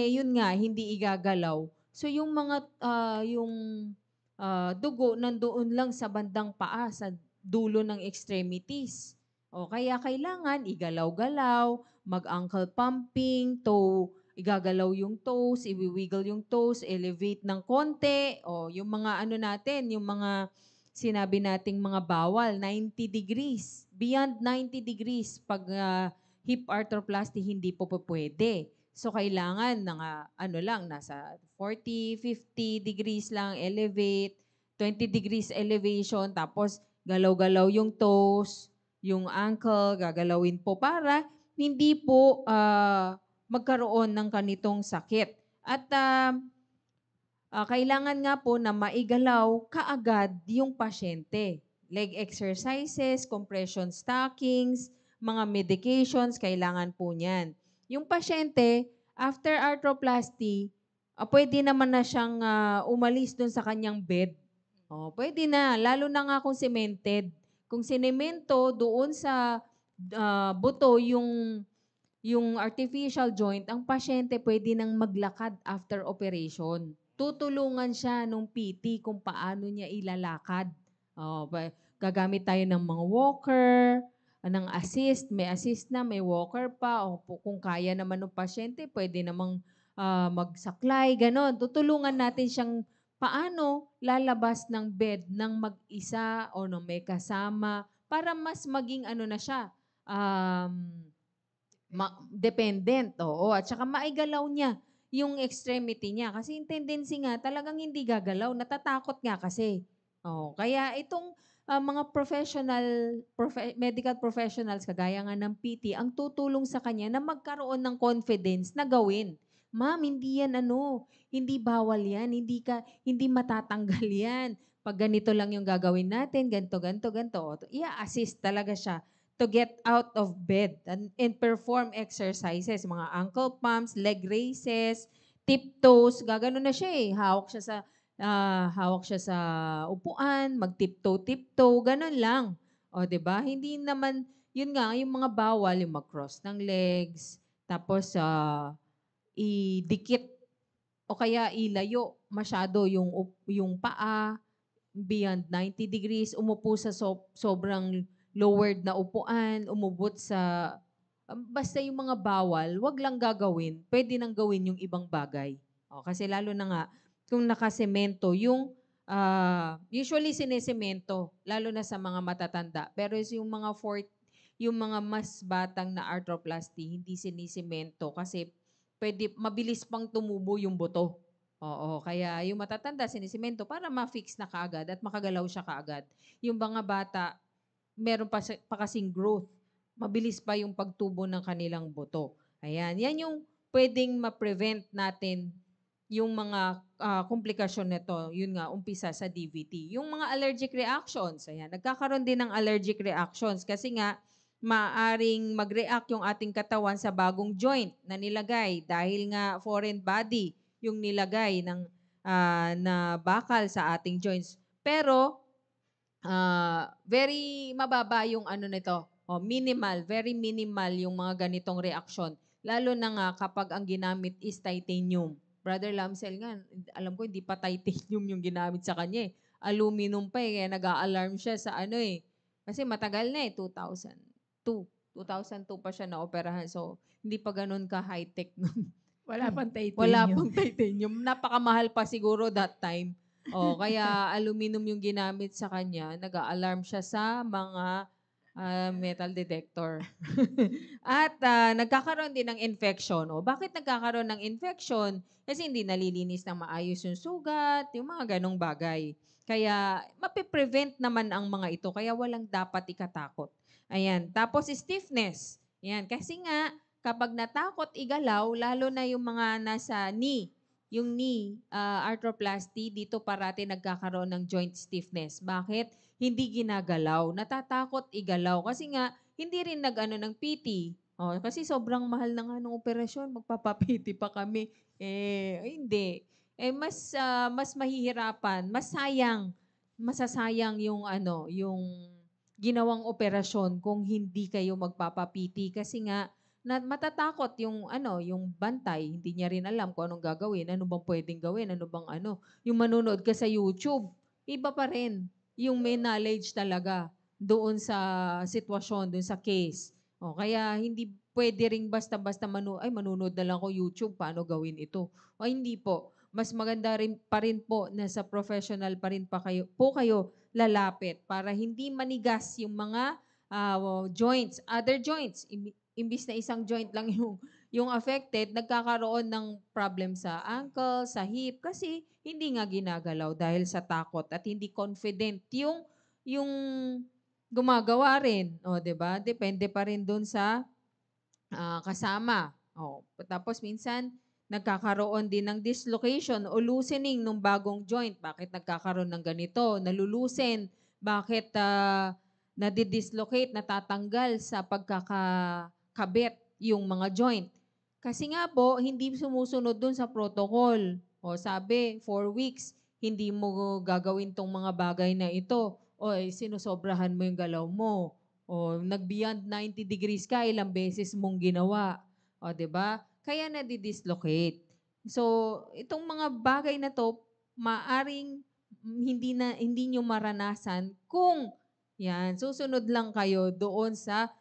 Yun nga, hindi igagalaw. So yung mga, dugo nandoon lang sa bandang paa, sa dulo ng extremities. Kaya kailangan igalaw-galaw, mag-ankle pumping, igagalaw yung toes, iwiwiggle yung toes, elevate ng konti, yung mga natin, yung mga sinabi nating mga bawal, 90 degrees. Beyond 90 degrees, pag hip arthroplasty, hindi po pwede. So, kailangan nasa 40, 50 degrees lang, elevate, 20 degrees elevation, tapos galaw-galaw yung toes, yung ankle, gagalawin po para hindi po magkaroon ng kanitong sakit. At kailangan nga po na maigalaw kaagad yung pasyente. Leg exercises, compression stockings, mga medications, kailangan po niyan. Yung pasyente, after arthroplasty, pwede naman na siyang umalis dun sa kanyang bed. Pwede na, lalo na nga kung cemented. Kung sinemento doon sa buto yung artificial joint, ang pasyente pwede nang maglakad after operation. Tutulungan siya nung PT kung paano niya ilalakad. Gagamit tayo ng mga walker, ng assist, may assist na, may walker pa, o kung kaya naman ng pasyente, pwede namang magsaklay, ganon. Tutulungan natin siyang paano lalabas ng bed ng mag-isa o ng may kasama para mas maging ano na siya, dependent, oo. At saka maigalaw niya yung extremity niya. Kasi yung tendency nga, talagang hindi gagalaw. Natatakot nga kasi. Kaya itong mga medical professionals, kagaya nga ng PT, ang tutulong sa kanya na magkaroon ng confidence na gawin. Ma'am, hindi yan hindi bawal yan, hindi matatanggal yan. Pag ganito lang yung gagawin natin, ganito, ganito, ganito, i-assist talaga siya to get out of bed and perform exercises, mga ankle pumps, leg raises, tiptoes, gagano na siya hawak siya sa upuan, mag-tiptoe, ganun lang. 'Di ba? Hindi naman, yun nga, yung mga bawal, yung mag-cross ng legs, tapos idikit o kaya ilayo masyado yung paa beyond 90 degrees, umupo sa sobrang lowered na upuan, umubot sa basta yung mga bawal, wag lang gagawin, pwede nang gawin yung ibang bagay. Kasi lalo na nga kung nakasemento yung usually sinesemento lalo na sa mga matatanda. Pero yung mga mas batang na arthroplasty, hindi sinisemento kasi pwede mabilis pang tumubo yung buto. Kaya yung matatanda sinisemento para ma-fix na kaagad at makagalaw siya kaagad. Yung mga bata, meron pa kasing growth. Mabilis pa yung pagtubo ng kanilang buto. Ayan, yan yung pwedeng ma-prevent natin yung mga komplikasyon nito. Yun nga, umpisa sa DVT. Yung mga allergic reactions, ayan, nagkakaroon din ng allergic reactions kasi nga, maaring mag-react yung ating katawan sa bagong joint na nilagay dahil nga foreign body yung nilagay na bakal sa ating joints. Pero, very mababa yung nito. Minimal, very minimal yung mga ganitong reaksyon. Lalo na nga kapag ang ginamit is titanium. Brother Lamsel nga, alam ko hindi pa titanium yung ginamit sa kanya eh. Aluminum pa kaya nag-a-alarm siya sa Kasi matagal na 2002. 2002 pa siya na-operahan. So, hindi pa ganun ka-high-tech nun. Wala pang titanium. Wala pang titanium. Napakamahal pa siguro that time. Kaya aluminum yung ginamit sa kanya. Nag-a-alarm siya sa mga metal detector. At nagkakaroon din ng infection. Bakit nagkakaroon ng infection? Kasi hindi nalilinis ng maayos yung sugat, yung mga ganong bagay. Kaya mapiprevent naman ang mga ito. Kaya walang dapat ikatakot. Ayan. Tapos stiffness. Ayan. Kasi nga, kapag natakot igalaw, lalo na yung mga nasa knee, yung knee arthroplasty, dito parati nagkakaroon ng joint stiffness. Bakit? Hindi ginagalaw. Natatakot igalaw. Kasi nga, hindi rin ng PT. Kasi sobrang mahal na nga ng operasyon. Magpapa-PT pa kami. Hindi. Mas mahihirapan. Masasayang yung ginawang operasyon kung hindi kayo magpapa-PT. Kasi nga, matatakot yung bantay, hindi niya rin alam kung anong gagawin, ano bang pwedeng gawin, yung manonood ka sa YouTube, iba pa rin yung may knowledge talaga doon sa sitwasyon, doon sa case. Kaya hindi pwede ring basta-basta manonood na lang ako YouTube, paano gawin ito? Hindi po. Mas maganda rin pa rin po na sa professional pa rin kayo lalapit para hindi manigas yung mga joints, other joints. Imbis na isang joint lang yung affected, nagkakaroon ng problem sa ankle, sa hip, kasi hindi nga ginagalaw dahil sa takot at hindi confident yung gumagawa rin. 'Di ba? Depende pa rin doon sa kasama. Tapos minsan, nagkakaroon din ng dislocation o loosening ng bagong joint. Bakit nagkakaroon ng ganito? Nalulusen. Bakit nadidislocate, natatanggal sa pagkakakabit yung mga joint. Kasi nga po, hindi sumusunod dun sa protocol. O sabi, 4 weeks, hindi mo gagawin tong mga bagay na ito. O sinusobrahan mo yung galaw mo. O nag-beyond 90 degrees ka, ilang beses mong ginawa. O 'di ba? Kaya nadidislocate. So, itong mga bagay na to, maaring hindi nyo maranasan kung yan, susunod lang kayo doon sa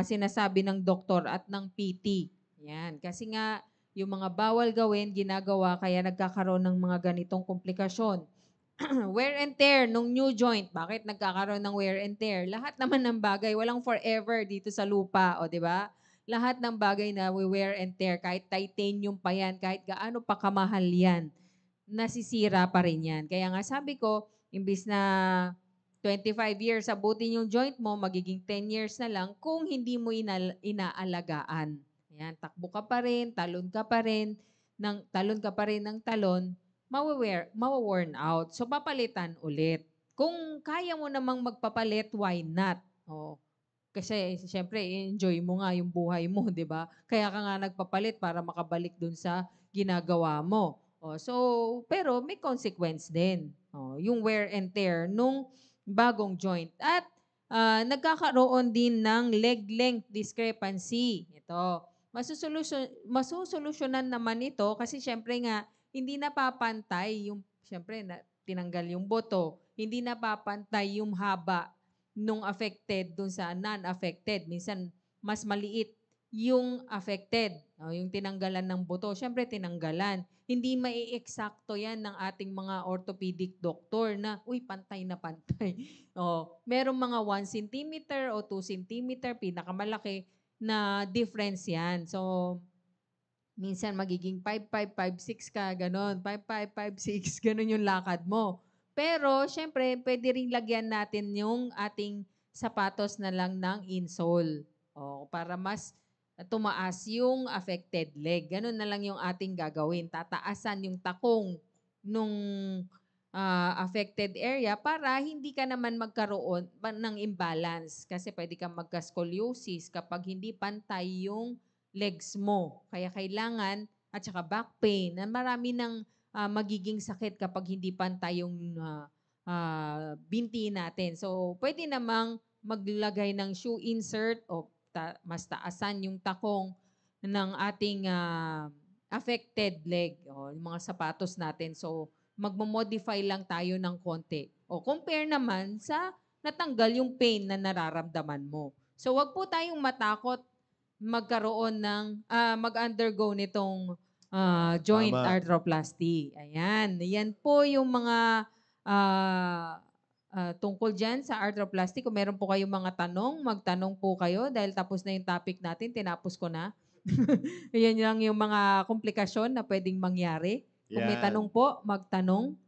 sinasabi ng doktor at ng PT. Yan, kasi nga yung mga bawal gawin, ginagawa, kaya nagkakaroon ng mga ganitong komplikasyon. Wear and tear nung new joint. Bakit nagkakaroon ng wear and tear? Lahat naman ng bagay, walang forever dito sa lupa, o di ba? Lahat ng bagay na we wear and tear, kahit titanium pa yan, kahit gaano pa kamahal yan, nasisira pa rin yan. Kaya nga sabi ko, imbis na 25 years abutin yung joint mo, magiging 10 years na lang kung hindi mo inaalagaan. Ayan, takbo ka pa rin, talon ka pa rin, ng talon, mawa-worn out. So, papalitan ulit. Kung kaya mo namang magpapalit, why not? Oh, kasi, siyempre, enjoy mo nga yung buhay mo, di ba? Kaya ka nga nagpapalit para makabalik dun sa ginagawa mo. Oh, so, pero may consequence din. Oh, yung wear and tear nung bagong joint. At nagkakaroon din ng leg length discrepancy. Ito, masusolusyonan naman ito kasi syempre nga, hindi napapantay yung, syempre, tinanggal yung boto, hindi napapantay yung haba nung affected dun sa non-affected. Minsan, mas maliit yung affected, yung tinanggalan ng buto. Siyempre, tinanggalan. Hindi mai-eksakto yan ng ating mga orthopedic doctor na, uy, pantay na pantay. Merong mga 1 centimeter o 2 centimeter, pinakamalaki na difference yan. So, minsan magiging 5'5", 5'6" ka, ganon. 5'5", 5'6", ganon yung lakad mo. Pero, syempre, pwede rin lagyan natin yung ating sapatos na lang ng insole. Para mas tumaas yung affected leg. Ganun na lang yung ating gagawin. Tataasan yung takong nung affected area para hindi ka naman magkaroon ng imbalance. Kasi pwede kang magka-scoliosis kapag hindi pantay yung legs mo. Kaya kailangan, at saka back pain, na marami ng magiging sakit kapag hindi pantay yung binti natin. So, pwede namang maglagay ng shoe insert o mas taasan yung takong ng ating affected leg, yung mga sapatos natin. So, magmo-modify lang tayo ng konti. Compare naman sa natanggal yung pain na nararamdaman mo. So, wag po tayong matakot magkaroon ng, mag-undergo nitong joint Tama. arthroplasty. Ayan. Yan po yung mga tungkol dyan sa arthroplasty. Kung meron po kayong mga tanong, magtanong po kayo dahil tapos na yung topic natin, tinapos ko na. Yan lang yung mga komplikasyon na pwedeng mangyari. Kung may tanong Yan. po, magtanong.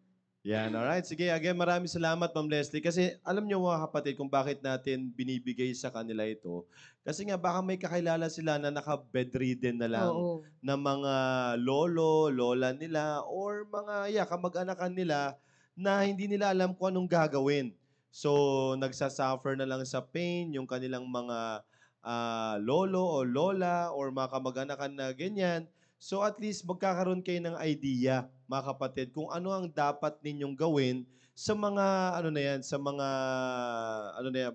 Yan, alright. Sige, again, maraming salamat, Ma'am Leslie. Kasi alam niyo mga kapatid kung bakit natin binibigay sa kanila ito. Kasi nga baka may kakilala sila na naka-bedridden na lang Oo. na mga lolo, lola nila, or mga kamag-anakan nila na hindi nila alam kung anong gagawin. So, nagsasuffer na lang sa pain yung kanilang mga lolo o lola or mga kamag-anakan na ganyan. So at least magkakaroon kayo ng idea, mga kapatid, kung ano ang dapat ninyong gawin sa mga sa mga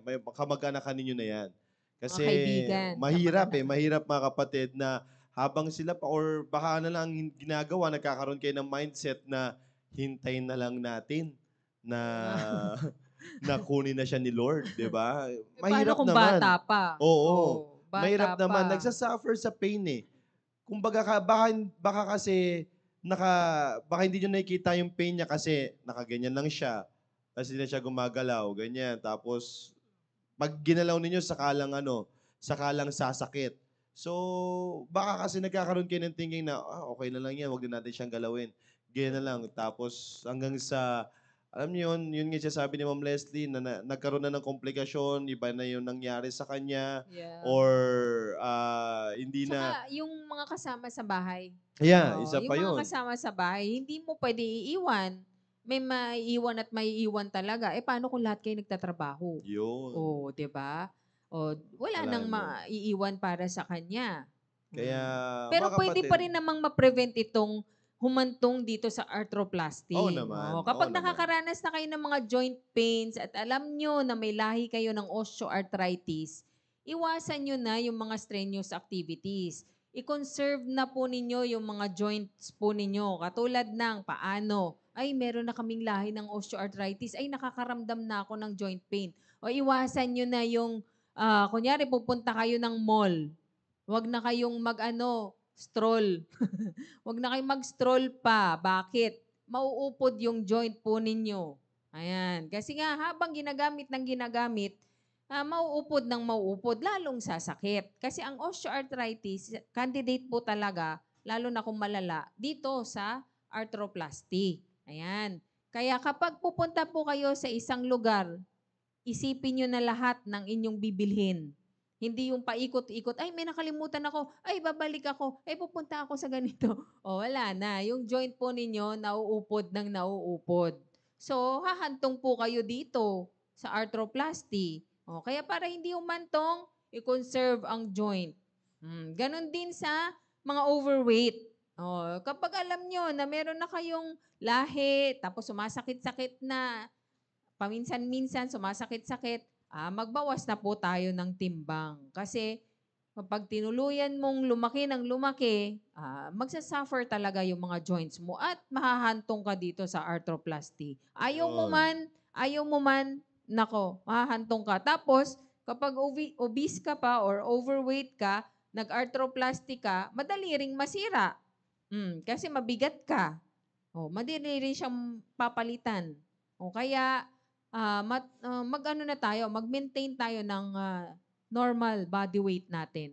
may kamag-anakan ninyo na yan. Mga Kasi kaibigan, kamag-anakan. mahirap mga kapatid na habang sila pa or baka na lang ginagawa, nagkakaroon kayo ng mindset na hintayin na lang natin na na kunin na siya ni Lord, 'di ba? Paano Mahirap kung naman. bata pa? Oo. Oh, bata Mahirap naman, pa. nagsasuffer sa pain eh. Kumbaga baka kasi baka hindi niyo nakikita yung pain niya kasi nakaganyan lang siya. Tapos hindi na siya gumagalaw, ganyan. Tapos 'pag ginalaw ninyo sakalang sasakit. So, baka kasi nagkakaroon kayo ng thinking na, okay na lang yan, wag na natin siyang galawin. Ganyan na lang. Tapos hanggang sa, alam niyo yun nga sinasabi ni Ma'am Leslie na nagkaroon na ng komplikasyon, iba na yung nangyari sa kanya, Yeah. or hindi na, Tsaka yung mga kasama sa bahay. yeah, isa Yung pa mga yun. kasama sa bahay, hindi mo pwede iiwan. may maiiwan at maiiwan talaga. Eh, paano kung lahat kayo nagtatrabaho? Yun. Oh, 'di ba? Oh, wala Wala nang na. maiiwan para sa kanya. Kaya, Pero mga pwede kapatid, pa rin namang ma-prevent itong humantong dito sa oo arthroplasty. naman, Oh, oo kapag naman. nakakaranas na kayo ng mga joint pains at alam nyo na may lahi kayo ng osteoarthritis, iwasan nyo na yung mga strenuous activities. I-conserve na po ninyo yung mga joints po ninyo. Katulad ng paano, ay meron na kaming lahi ng osteoarthritis, ay nakakaramdam na ako ng joint pain. O iwasan nyo na yung, kunyari pupunta kayo ng mall, huwag na kayong stroll. Huwag na kayong mag-stroll pa. Bakit? Mauupod yung joint po ninyo. Ayan. Kasi nga, habang ginagamit, mauupod ng mauupod, lalong sasakit. Kasi ang osteoarthritis, candidate po talaga, lalo na kung malala, dito sa arthroplasty. Ayan. Kaya kapag pupunta po kayo sa isang lugar, isipin nyo na lahat ng inyong bibilhin. Hindi yung paikot-ikot, ay may nakalimutan ako, ay babalik ako, ay pupunta ako sa ganito. O wala na, yung joint po ninyo nauupod ng nauupod. So, hahantong po kayo dito sa arthroplasty. O, kaya para hindi umantong, i-conserve ang joint. Ganon din sa mga overweight. O, kapag alam nyo na meron na kayong lahi, tapos sumasakit-sakit na, paminsan-minsan sumasakit-sakit, magbawas na po tayo ng timbang. Kasi kapag tinuluyan mong lumaki ng lumaki, magsasuffer talaga yung mga joints mo at mahahantong ka dito sa arthroplasty. Yun. Ayaw mo man, nako, mahahantong ka. Tapos, kapag obese ka pa or overweight ka, nag-arthroplasty ka, madali ring masira. Kasi mabigat ka. Madali rin siyang papalitan. Kaya, mag-ano na tayo, mag-maintain tayo ng normal body weight natin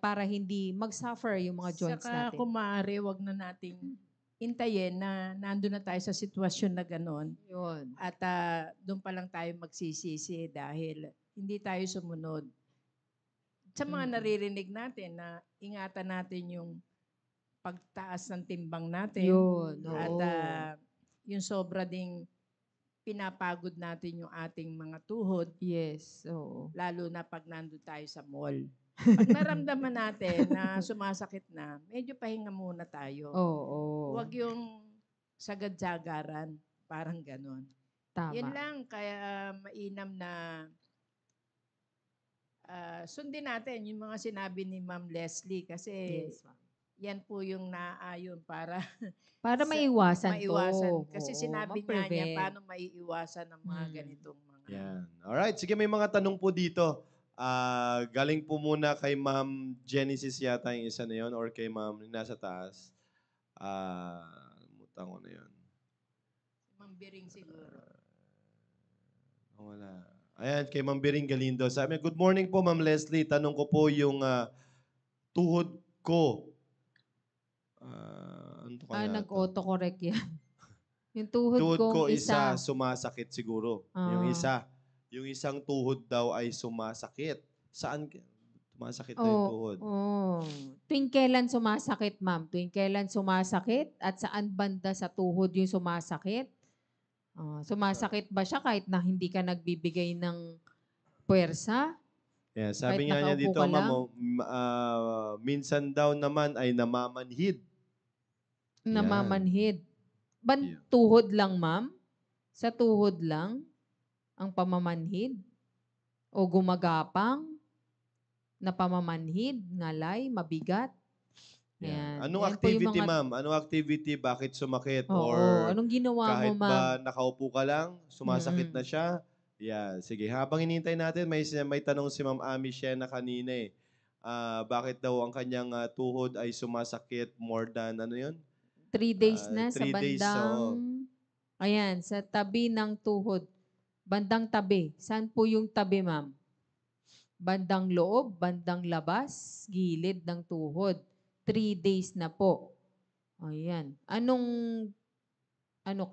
para hindi mag-suffer yung mga joints Saka natin. kung maaari, wag na nating intayin na nandun na tayo sa sitwasyon na gano'n. Yun. At doon pa lang tayo magsisisi dahil hindi tayo sumunod. Sa mga naririnig natin na ingatan natin yung pagtaas ng timbang natin. Yun, At oo. yung sobra ding pinapagod natin yung ating mga tuhod, Yes, oo. lalo na pag nandun tayo sa mall. Pag naramdaman natin na sumasakit na, medyo pahinga muna tayo. Oo. Huwag yung sagad-sagaran, parang ganon. Tama. Yun lang, kaya mainam na sundin natin yung mga sinabi ni Ma'am Leslie kasi Yes, ma'am. yan po yung naayon para Para sa- maiwasan maiwasan. to. Kasi Oo, sinabi niya mag-prevent. paano maiiwasan ng mga ganitong mga... Yan. Alright, sige, may mga tanong po dito. Galing po muna kay Ma'am Genesis yata yung isa na yun or kay Ma'am yung nasa taas. Mutan ko na yun. Ma'am Biring siguro. Wala. Ayan, kay Ma'am Biring Galindo. Sabi niya, good morning po, Ma'am Leslie. Tanong ko po yung tuhod ko. Ano to kaya to? Nag-autocorrect yan. Yung tuhod Tuhod ko kong isa. sumasakit siguro. Yung isa. Yung isang tuhod daw ay sumasakit. Saan? Sumasakit na yung tuhod. Tuwing kailan sumasakit, ma'am? Tuwing kailan sumasakit at saan banda sa tuhod yung sumasakit? Sumasakit ba siya kahit na hindi ka nagbibigay ng puwersa? Yeah, sabi Kahit nga niya nakaupo dito, ka ma'am, lang? minsan daw naman ay namamanhid. Yan. Namamanhid. Yeah. Tuhod lang, ma'am? Sa tuhod lang ang pamamanhid? O gumagapang na pamamanhid, ngalay, mabigat? Yeah. Ayan. Anong Yan po yung activity, mga- ma'am? Anong activity? Bakit sumakit? Oo. Or Anong ginawa mo, kahit ma'am? ba nakaupo ka lang, sumasakit Mm-mm. na siya? Yeah. Sige, habang hinihintay natin, may tanong si Ma'am Ami Shena kanina eh. Bakit daw ang kanyang tuhod ay sumasakit more than, 3 days na sa 3 days, bandang... Ayan, sa tabi ng tuhod. Bandang tabi. Saan po yung tabi, ma'am? Bandang loob, bandang labas, gilid ng tuhod. 3 days na po. Ayan.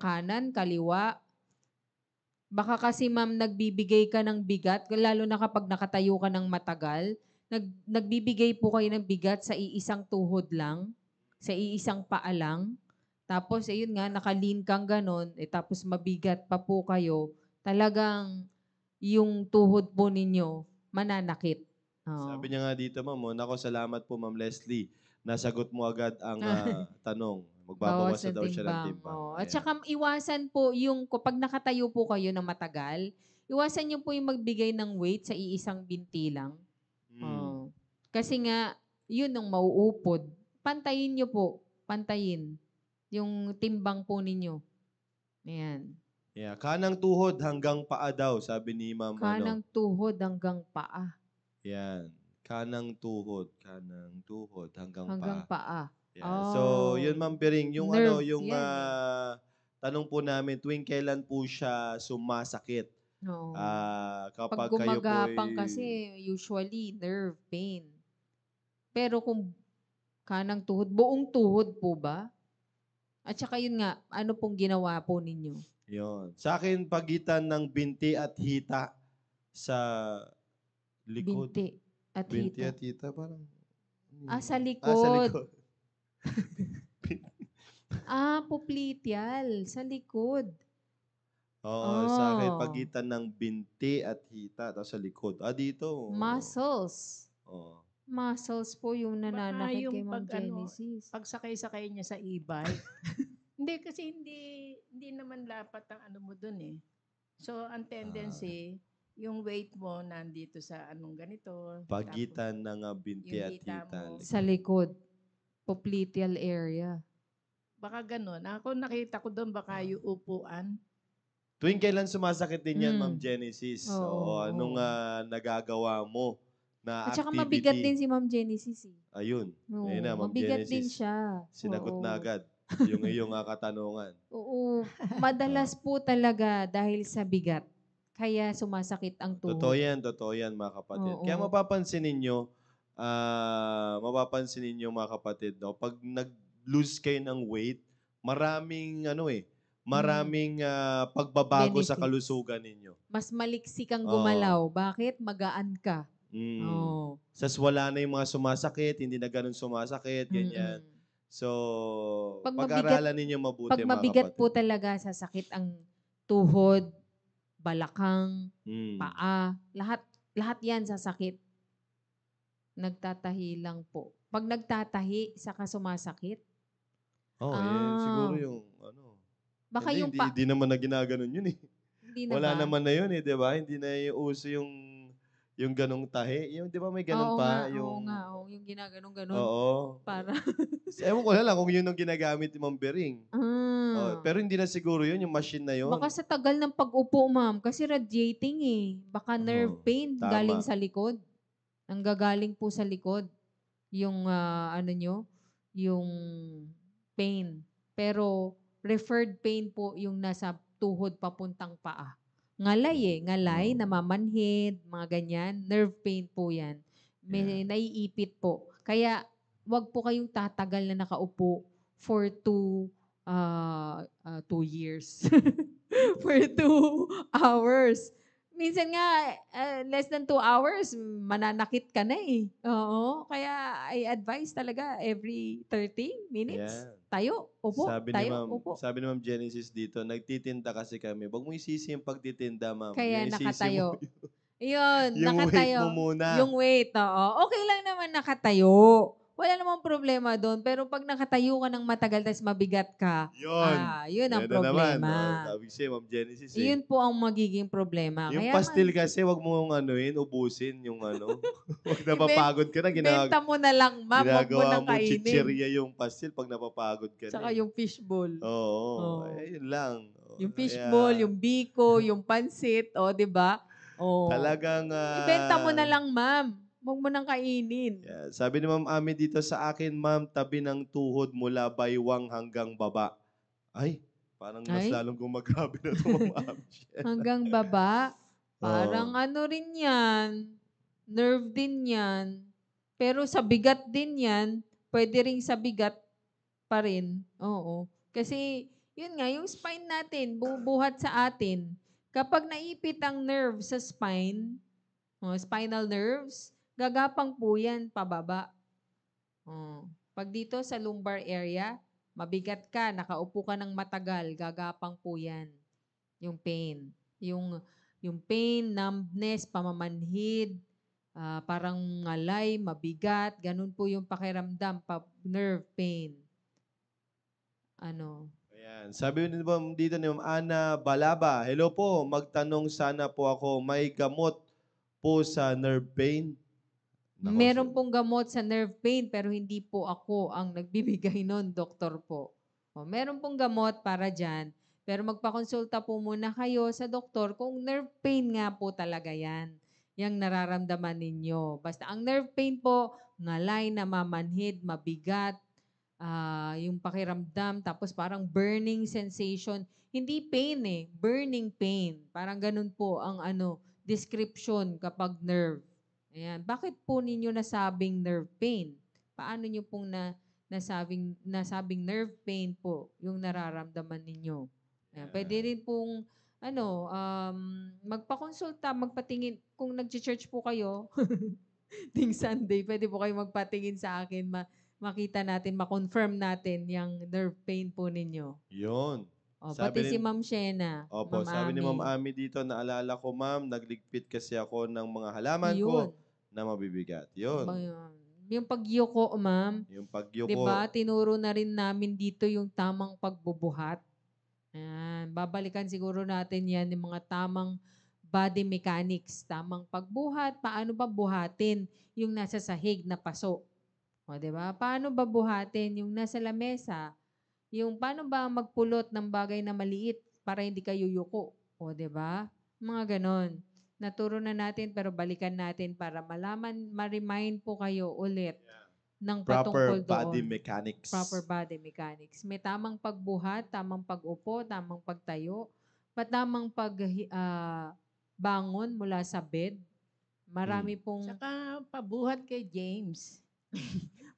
Kanan, kaliwa? Baka kasi ma'am nagbibigay ka ng bigat, lalo na kapag nakatayo ka ng matagal, nagbibigay po kayo ng bigat sa iisang tuhod lang, sa iisang paa lang. Tapos, ayun nga, nakalin kang ganon, tapos mabigat pa po kayo, talagang yung tuhod po ninyo mananakit. Oo. Sabi niya nga dito, ma'am, nako, salamat po, Ma'am Leslie. Nasagot mo agad ang tanong. Bawas Magbabawas na ng daw siya ng timbang. timbang. Oh. At Ayan. saka iwasan po yung kapag nakatayo po kayo ng matagal, iwasan niyo po yung magbigay ng weight sa iisang binti lang. Mm. Oh. Kasi nga, yun ang mauupod. Pantayin niyo po. Pantayin. Yung timbang po ninyo. Ayan. Yeah. Kanang tuhod hanggang paa daw, sabi ni Ma'am Kanang tuhod hanggang paa. Yan. Kanang tuhod hanggang Hanggang paa. paa. Yan. So, Oh. yun, Ma'am Bering, yung Nerves yung yan eh. tanong po namin, tuwing kailan po siya sumasakit? Oo. Pag Kapag kayo po gumagapang kasi, usually, nerve pain. Pero kung kanang tuhod, buong tuhod po ba? At saka yun nga, ano pong ginawa po ninyo? Yun. Sa akin, pagitan ng binti at hita sa likod. Binti at Binti hita. at hita, parang... Sa sa likod. likod. Popliteal. Sa likod. Oo, sa akin, Oh. pagitan ng binti at hita, tapos sa likod. Dito. Muscles. Oo. Muscles po yung Baka nananakit yung kay Ma'am pag ano, Genesis. pagsakay-sakay niya sa e-bike. Hindi kasi hindi naman dapat ang ano mo dun eh. So ang tendency, yung weight mo nandito sa anong ganito. Pagitan ng binti yung at hita hita. mo. Sa likod. Popliteal area. Baka ganun. Ako nakita ko doon baka yung upuan. Tuwing kailan sumasakit din yan, Ma'am Mm. Genesis? Oo. Anong nagagawa mo na At saka activity? mabigat din si Ma'am Genesis eh. Ayun. Oo, Ayun na, Ma'am mabigat din Genesis. siya. Sinagot Oo. na agad yung iyong katanungan. Oo, madalas po talaga dahil sa bigat. Kaya sumasakit ang tuhod. Totoo yan, mga kapatid. Oo. Kaya mapapansin ninyo, mga kapatid, no, pag nag-lose kayo ng weight, maraming pagbabago sa Benefits. kalusugan ninyo. Mas maliksi kang Oo. gumalaw. Bakit? Magaan ka. Mm. Oo. Sas wala na yung mga sumasakit, hindi na ganun sumasakit, ganyan. Mm-mm. So, Pag pag-aralan ninyo mabuti, Pag mga mabigat kapatid. po talaga sasakit ang tuhod, balakang, Mm. paa, lahat yan sasakit. Nagtatahi lang po. Pag nagtatahi, saka sumasakit. Siguro yung Baka hindi, yung hindi naman na ginaganon yun eh. hindi na Wala ba? naman na yun eh, di ba? Hindi na yung uso yung ganong tahi. Yung, di ba may ganon Oo pa? nga, Yung, yung ginaganon-ganon. oo. Para. Ewan ko na lang kung yun ang ginagamit ni Ma'am Bering. Ah. Pero hindi na siguro yun, yung machine na yun. Baka sa tagal ng pag-upo, ma'am, kasi radiating eh. Baka nerve Oo, pain tama. galing sa likod. Nanggagaling po sa likod. Yung yung pain. Pero referred pain po yung nasa tuhod papuntang paa. Ngalay Oo. namamanhid, mga ganyan. Nerve pain po yan. May naiipit po. Kaya wag po kayong tatagal na nakaupo for 2 years. For 2 hours. Minsan nga, less than 2 hours, mananakit ka na eh. Oo. Kaya I advise talaga every 30 minutes. Ayan. Tayo, upo. Upo. Sabi ni Ma'am Genesis dito, nagtitinda kasi kami. Huwag mo isisi yung pagtitinda, Ma'am. Kaya Yung isisi nakatayo. mo Yun, yung nakatayo. weight mo muna. Yung weight, oo. Okay lang naman nakatayo. Wala namang problema doon. Pero pag nakatayo ka ng matagal tapos mabigat ka, yun ang Yan na naman. problema. Sabi ko sa'yo, Ma'am Genesis eh. Yun po ang magiging problema. Yung Kaya pastil kasi, wag mo ubusin yung Wag napapagod ka na, Benta mo na lang, ma'am. Huwag mo ginagawa nang mo kainin. chichirya yung pastil pag napapagod ka Tsaka na. yung fishball. Oo. Oo. Yun lang. Yung fishball, yung biko, yung pansit, di ba? Talagang... Ibenta mo na lang, ma'am. Huwag mo nang kainin. Sabi ni Ma'am Ami dito sa akin, Ma'am, tabi ng tuhod mula baywang hanggang baba. Ay, parang mas lalong gumagrabe na ito, Ma'am Ami. Hanggang baba. Parang rin yan. Nerve din yan. Pero sa bigat din yan. Pwede rin sa bigat pa rin. Oo. Kasi, yun nga, yung spine natin, bubuhat sa atin. Kapag naipit ang nerve sa spine, spinal nerves, gagapang po yan pababa. Pag dito sa lumbar area, mabigat ka, nakaupo ka ng matagal, gagapang po yan. Yung pain. Yung pain, numbness, pamamanhid, parang ngalay, mabigat, ganun po yung pakiramdam, nerve pain. Ano? Ayan. Sabi dito ni Ma'am Ana Balaba, hello po, magtanong sana po ako, may gamot po sa nerve pain? Nako, Meron pong gamot sa nerve pain pero hindi po ako ang nagbibigay nun, doktor po. Meron pong gamot para dyan, pero magpakonsulta po muna kayo sa doktor kung nerve pain nga po talaga yan. Yang nararamdaman ninyo. Basta ang nerve pain po, ngalay, namamanhid, mabigat, yung pakiramdam, tapos parang burning sensation. Hindi pain burning pain. Parang ganun po ang description kapag nerve. Ayan. Bakit po ninyo nasabing nerve pain? Paano nyo pong nasabing nerve pain po yung nararamdaman ninyo? Ayan. Pwede rin pong magpakonsulta, magpatingin. Kung nag-church po kayo, ting Sunday, pwede po kayo magpatingin sa akin, makita natin, ma-confirm natin yung nerve pain po ninyo. Yun. Pati si Ma'am Shena. Opo, sabi ni Ma'am Ami dito, naalala ko ma'am, nagligpit kasi ako ng mga halaman ko na mabibigat. Yun. Yung pagyuko, ma'am. Yung pagyuko. Diba, tinuro na rin namin dito yung tamang pagbubuhat. Ayan. Babalikan siguro natin yan, yung mga tamang body mechanics, tamang pagbuhat, paano ba buhatin yung nasa sahig na paso. Diba? Paano ba buhatin yung nasa lamesa? Yung paano ba magpulot ng bagay na maliit para hindi kayo yuko? Diba? Mga ganon. Naturo na natin pero balikan natin para ma-remind po kayo ulit ng patungkol Proper body doon. mechanics. Proper body mechanics. May tamang pagbuhat, tamang pag-upo, tamang pagtayo, tamang bangon mula sa bed. Marami pong... Saka pabuhat kay James.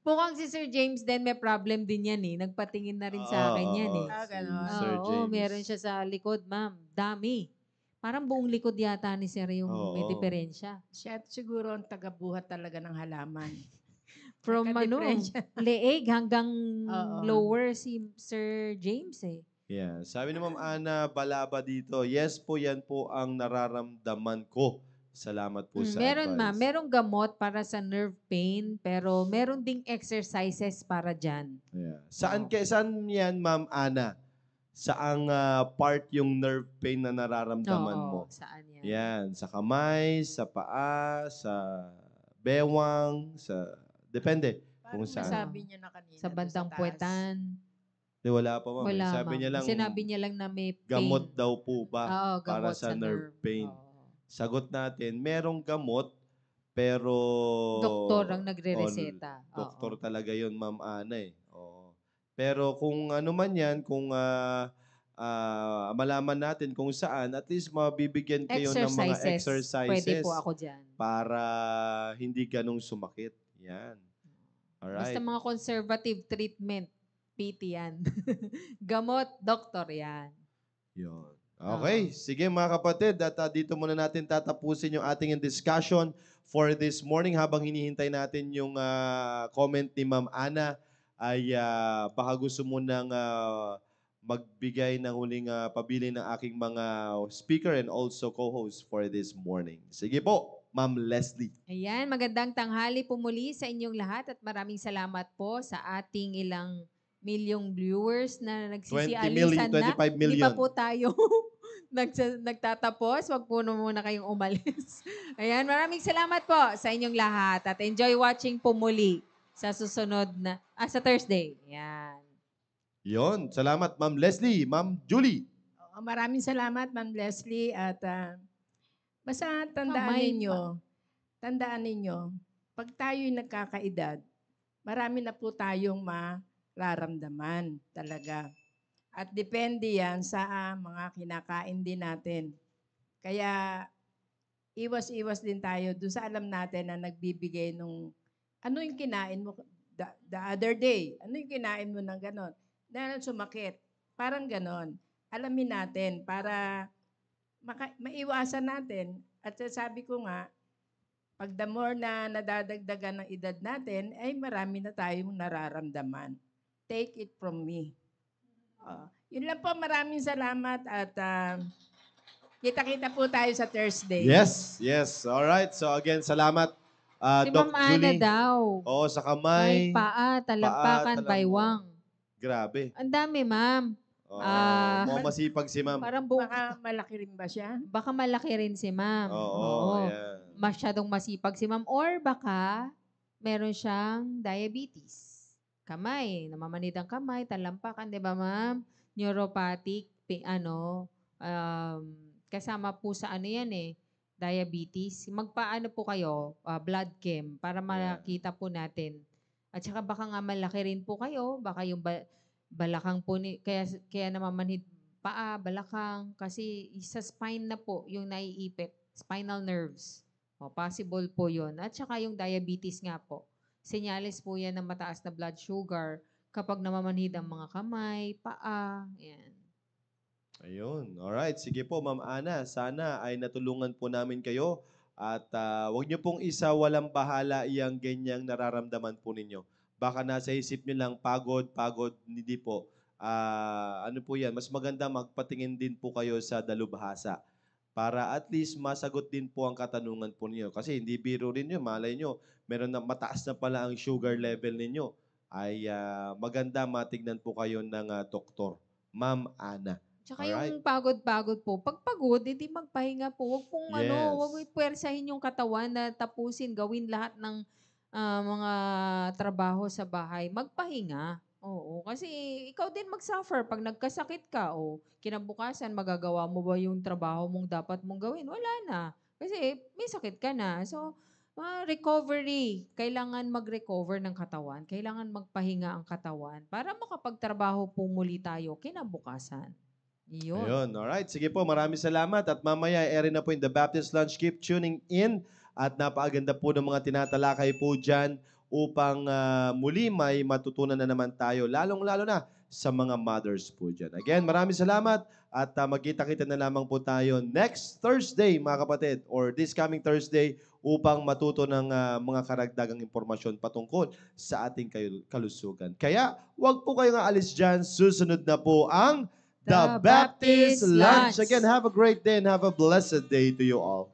Mukhang si Sir James din may problem din yan Nagpatingin na rin sa akin yan Ganon. Sir James. Meron siya sa likod, ma'am. Dami. Parang buong likod yata ni Sir yung may diferensya. Siya siguro ang tagabuhat talaga ng halaman. From Nagka-diferensya. leeg hanggang lower si Sir James Yeah. Sabi ni Ma'am Ana Balaba dito, yes po, yan po ang nararamdaman ko. Salamat po sa Meron, advice. ma'am. Merong gamot para sa nerve pain, pero meron ding exercises para dyan. Yeah. Saan yan, Ma'am Ana? Saang part yung nerve pain na nararamdaman mo? Saan yan? Yan, sa kamay, sa paa, sa bewang, depende kung Parang saan. nasabi niya na kanina. Sa bandang taas. puwetan. Di, wala pa, ma'am. Wala, Sabi ma'am. niya lang, Sinabi niya lang na may pain. gamot daw po ba Oo, para gamot sa nerve pain? Oo. Sagot natin, merong gamot, pero... Doktor ang nagre-reseta. Doktor talaga yun, Ma'am Ana Oo. Pero kung ano man yan, kung malaman natin kung saan, at least mabibigyan kayo ng mga exercises. Pwede po ako dyan. Para hindi ganong sumakit. Yan. Alright. Basta mga conservative treatment, PT yan. Gamot, doktor yan. Yun. Okay, sige mga kapatid, at dito muna natin tatapusin yung ating discussion for this morning habang hinihintay natin yung comment ni Ma'am Ana ay baka gusto mo nang magbigay ng huling pabili ng aking mga speaker and also co-host for this morning. Sige po, Ma'am Leslie. Ayan, magandang tanghali po muli sa inyong lahat at maraming salamat po sa ating ilang milyong viewers na 20 nagsisialisan million, 25 na. million. Hindi pa po tayo nagtatapos. Wag po muna kayong umalis. Ayan, maraming salamat po sa inyong lahat at enjoy watching po muli sa susunod na, sa Thursday. Ayan. Yon, salamat Ma'am Leslie, Ma'am Julie. Maraming salamat, Ma'am Leslie. At basta Kamay tandaan ninyo, pag tayo'y nagkakaedad, marami na po tayong mararamdaman talaga. At depende yan sa mga kinakain din natin. Kaya iwas-iwas din tayo doon sa alam natin na nagbibigay nung ano yung kinain mo the other day. Ano yung kinain mo ng ganon? Dahil sumakit. Parang ganon. Alamin natin para maiwasan natin. At sabi ko nga, pag the more na nadadagdagan ng edad natin, ay marami na tayong nararamdaman. take it from me. Yun lang po, maraming salamat at kita-kita po tayo sa Thursday. Yes, yes. All right. So again, salamat, Si Doc Ma'am Ana Julie. daw. Oo, sa May kamay. paa, talampakan, baywang. Grabe. Ang dami, ma'am. Oo, Ah, mukhang masipag si ma'am. Parang buong, Baka malaki rin ba siya? baka malaki rin si ma'am. Oo, yan. Masyadong masipag si ma'am. Or baka meron siyang diabetes. Kamay, namamanid ang kamay, talampakan, di ba ma'am? Neuropathic, kasama po sa ano yan eh, diabetes. Magpaano po kayo, blood chem, para makita po natin. At saka baka nga malaki rin po kayo, baka yung balakang po, kaya namamanhid paa, balakang, kasi sa spine na po yung naiipit, spinal nerves. Possible po yun. At saka yung diabetes nga po. Senyales po yan ng mataas na blood sugar kapag namamanhid ang mga kamay, paa, yan. Ayun. Alright. Sige po, Ma'am Ana. Sana ay natulungan po namin kayo. At huwag niyo pong isa walang bahala iyang ganyang nararamdaman po ninyo. Baka nasa isip niyo lang, pagod, hindi po. Ano po yan? Mas maganda magpatingin din po kayo sa dalubhasa para at least masagot din po ang katanungan po ninyo. Kasi hindi biro rin yun. Malay nyo, meron na mataas na pala ang sugar level ninyo. Ay maganda matignan po kayo ng doktor. Ma'am Ana. Tsaka Alright. yung pagod-pagod po. Pag pagod, hindi magpahinga po. Huwag pong Yes. huwag puwersahin yung katawan na tapusin, gawin lahat ng mga trabaho sa bahay. Magpahinga. Oo, kasi ikaw din mag-suffer pag nagkasakit ka o kinabukasan magagawa mo ba yung trabaho mong dapat mong gawin? Wala na. Kasi may sakit ka na. So, recovery. Kailangan mag-recover ng katawan. Kailangan magpahinga ang katawan para makapagtrabaho po muli tayo kinabukasan. Yun. Ayun, alright. Sige po, maraming salamat. At mamaya, ere na po in the Baptist Lunch. Keep tuning in. At napakaganda po ng mga tinatalakay po dyan upang muli may matutunan na naman tayo. Lalong-lalo na sa mga mothers po dyan. Again, maraming salamat. At magkita-kita na lamang po tayo next Thursday, mga kapatid. Or this coming Thursday upang matuto ng mga karagdagang impormasyon patungkol sa ating kalusugan. Kaya, huwag po kayong aalis dyan. Susunod na po ang The Baptist Lunch. Again, have a great day and have a blessed day to you all.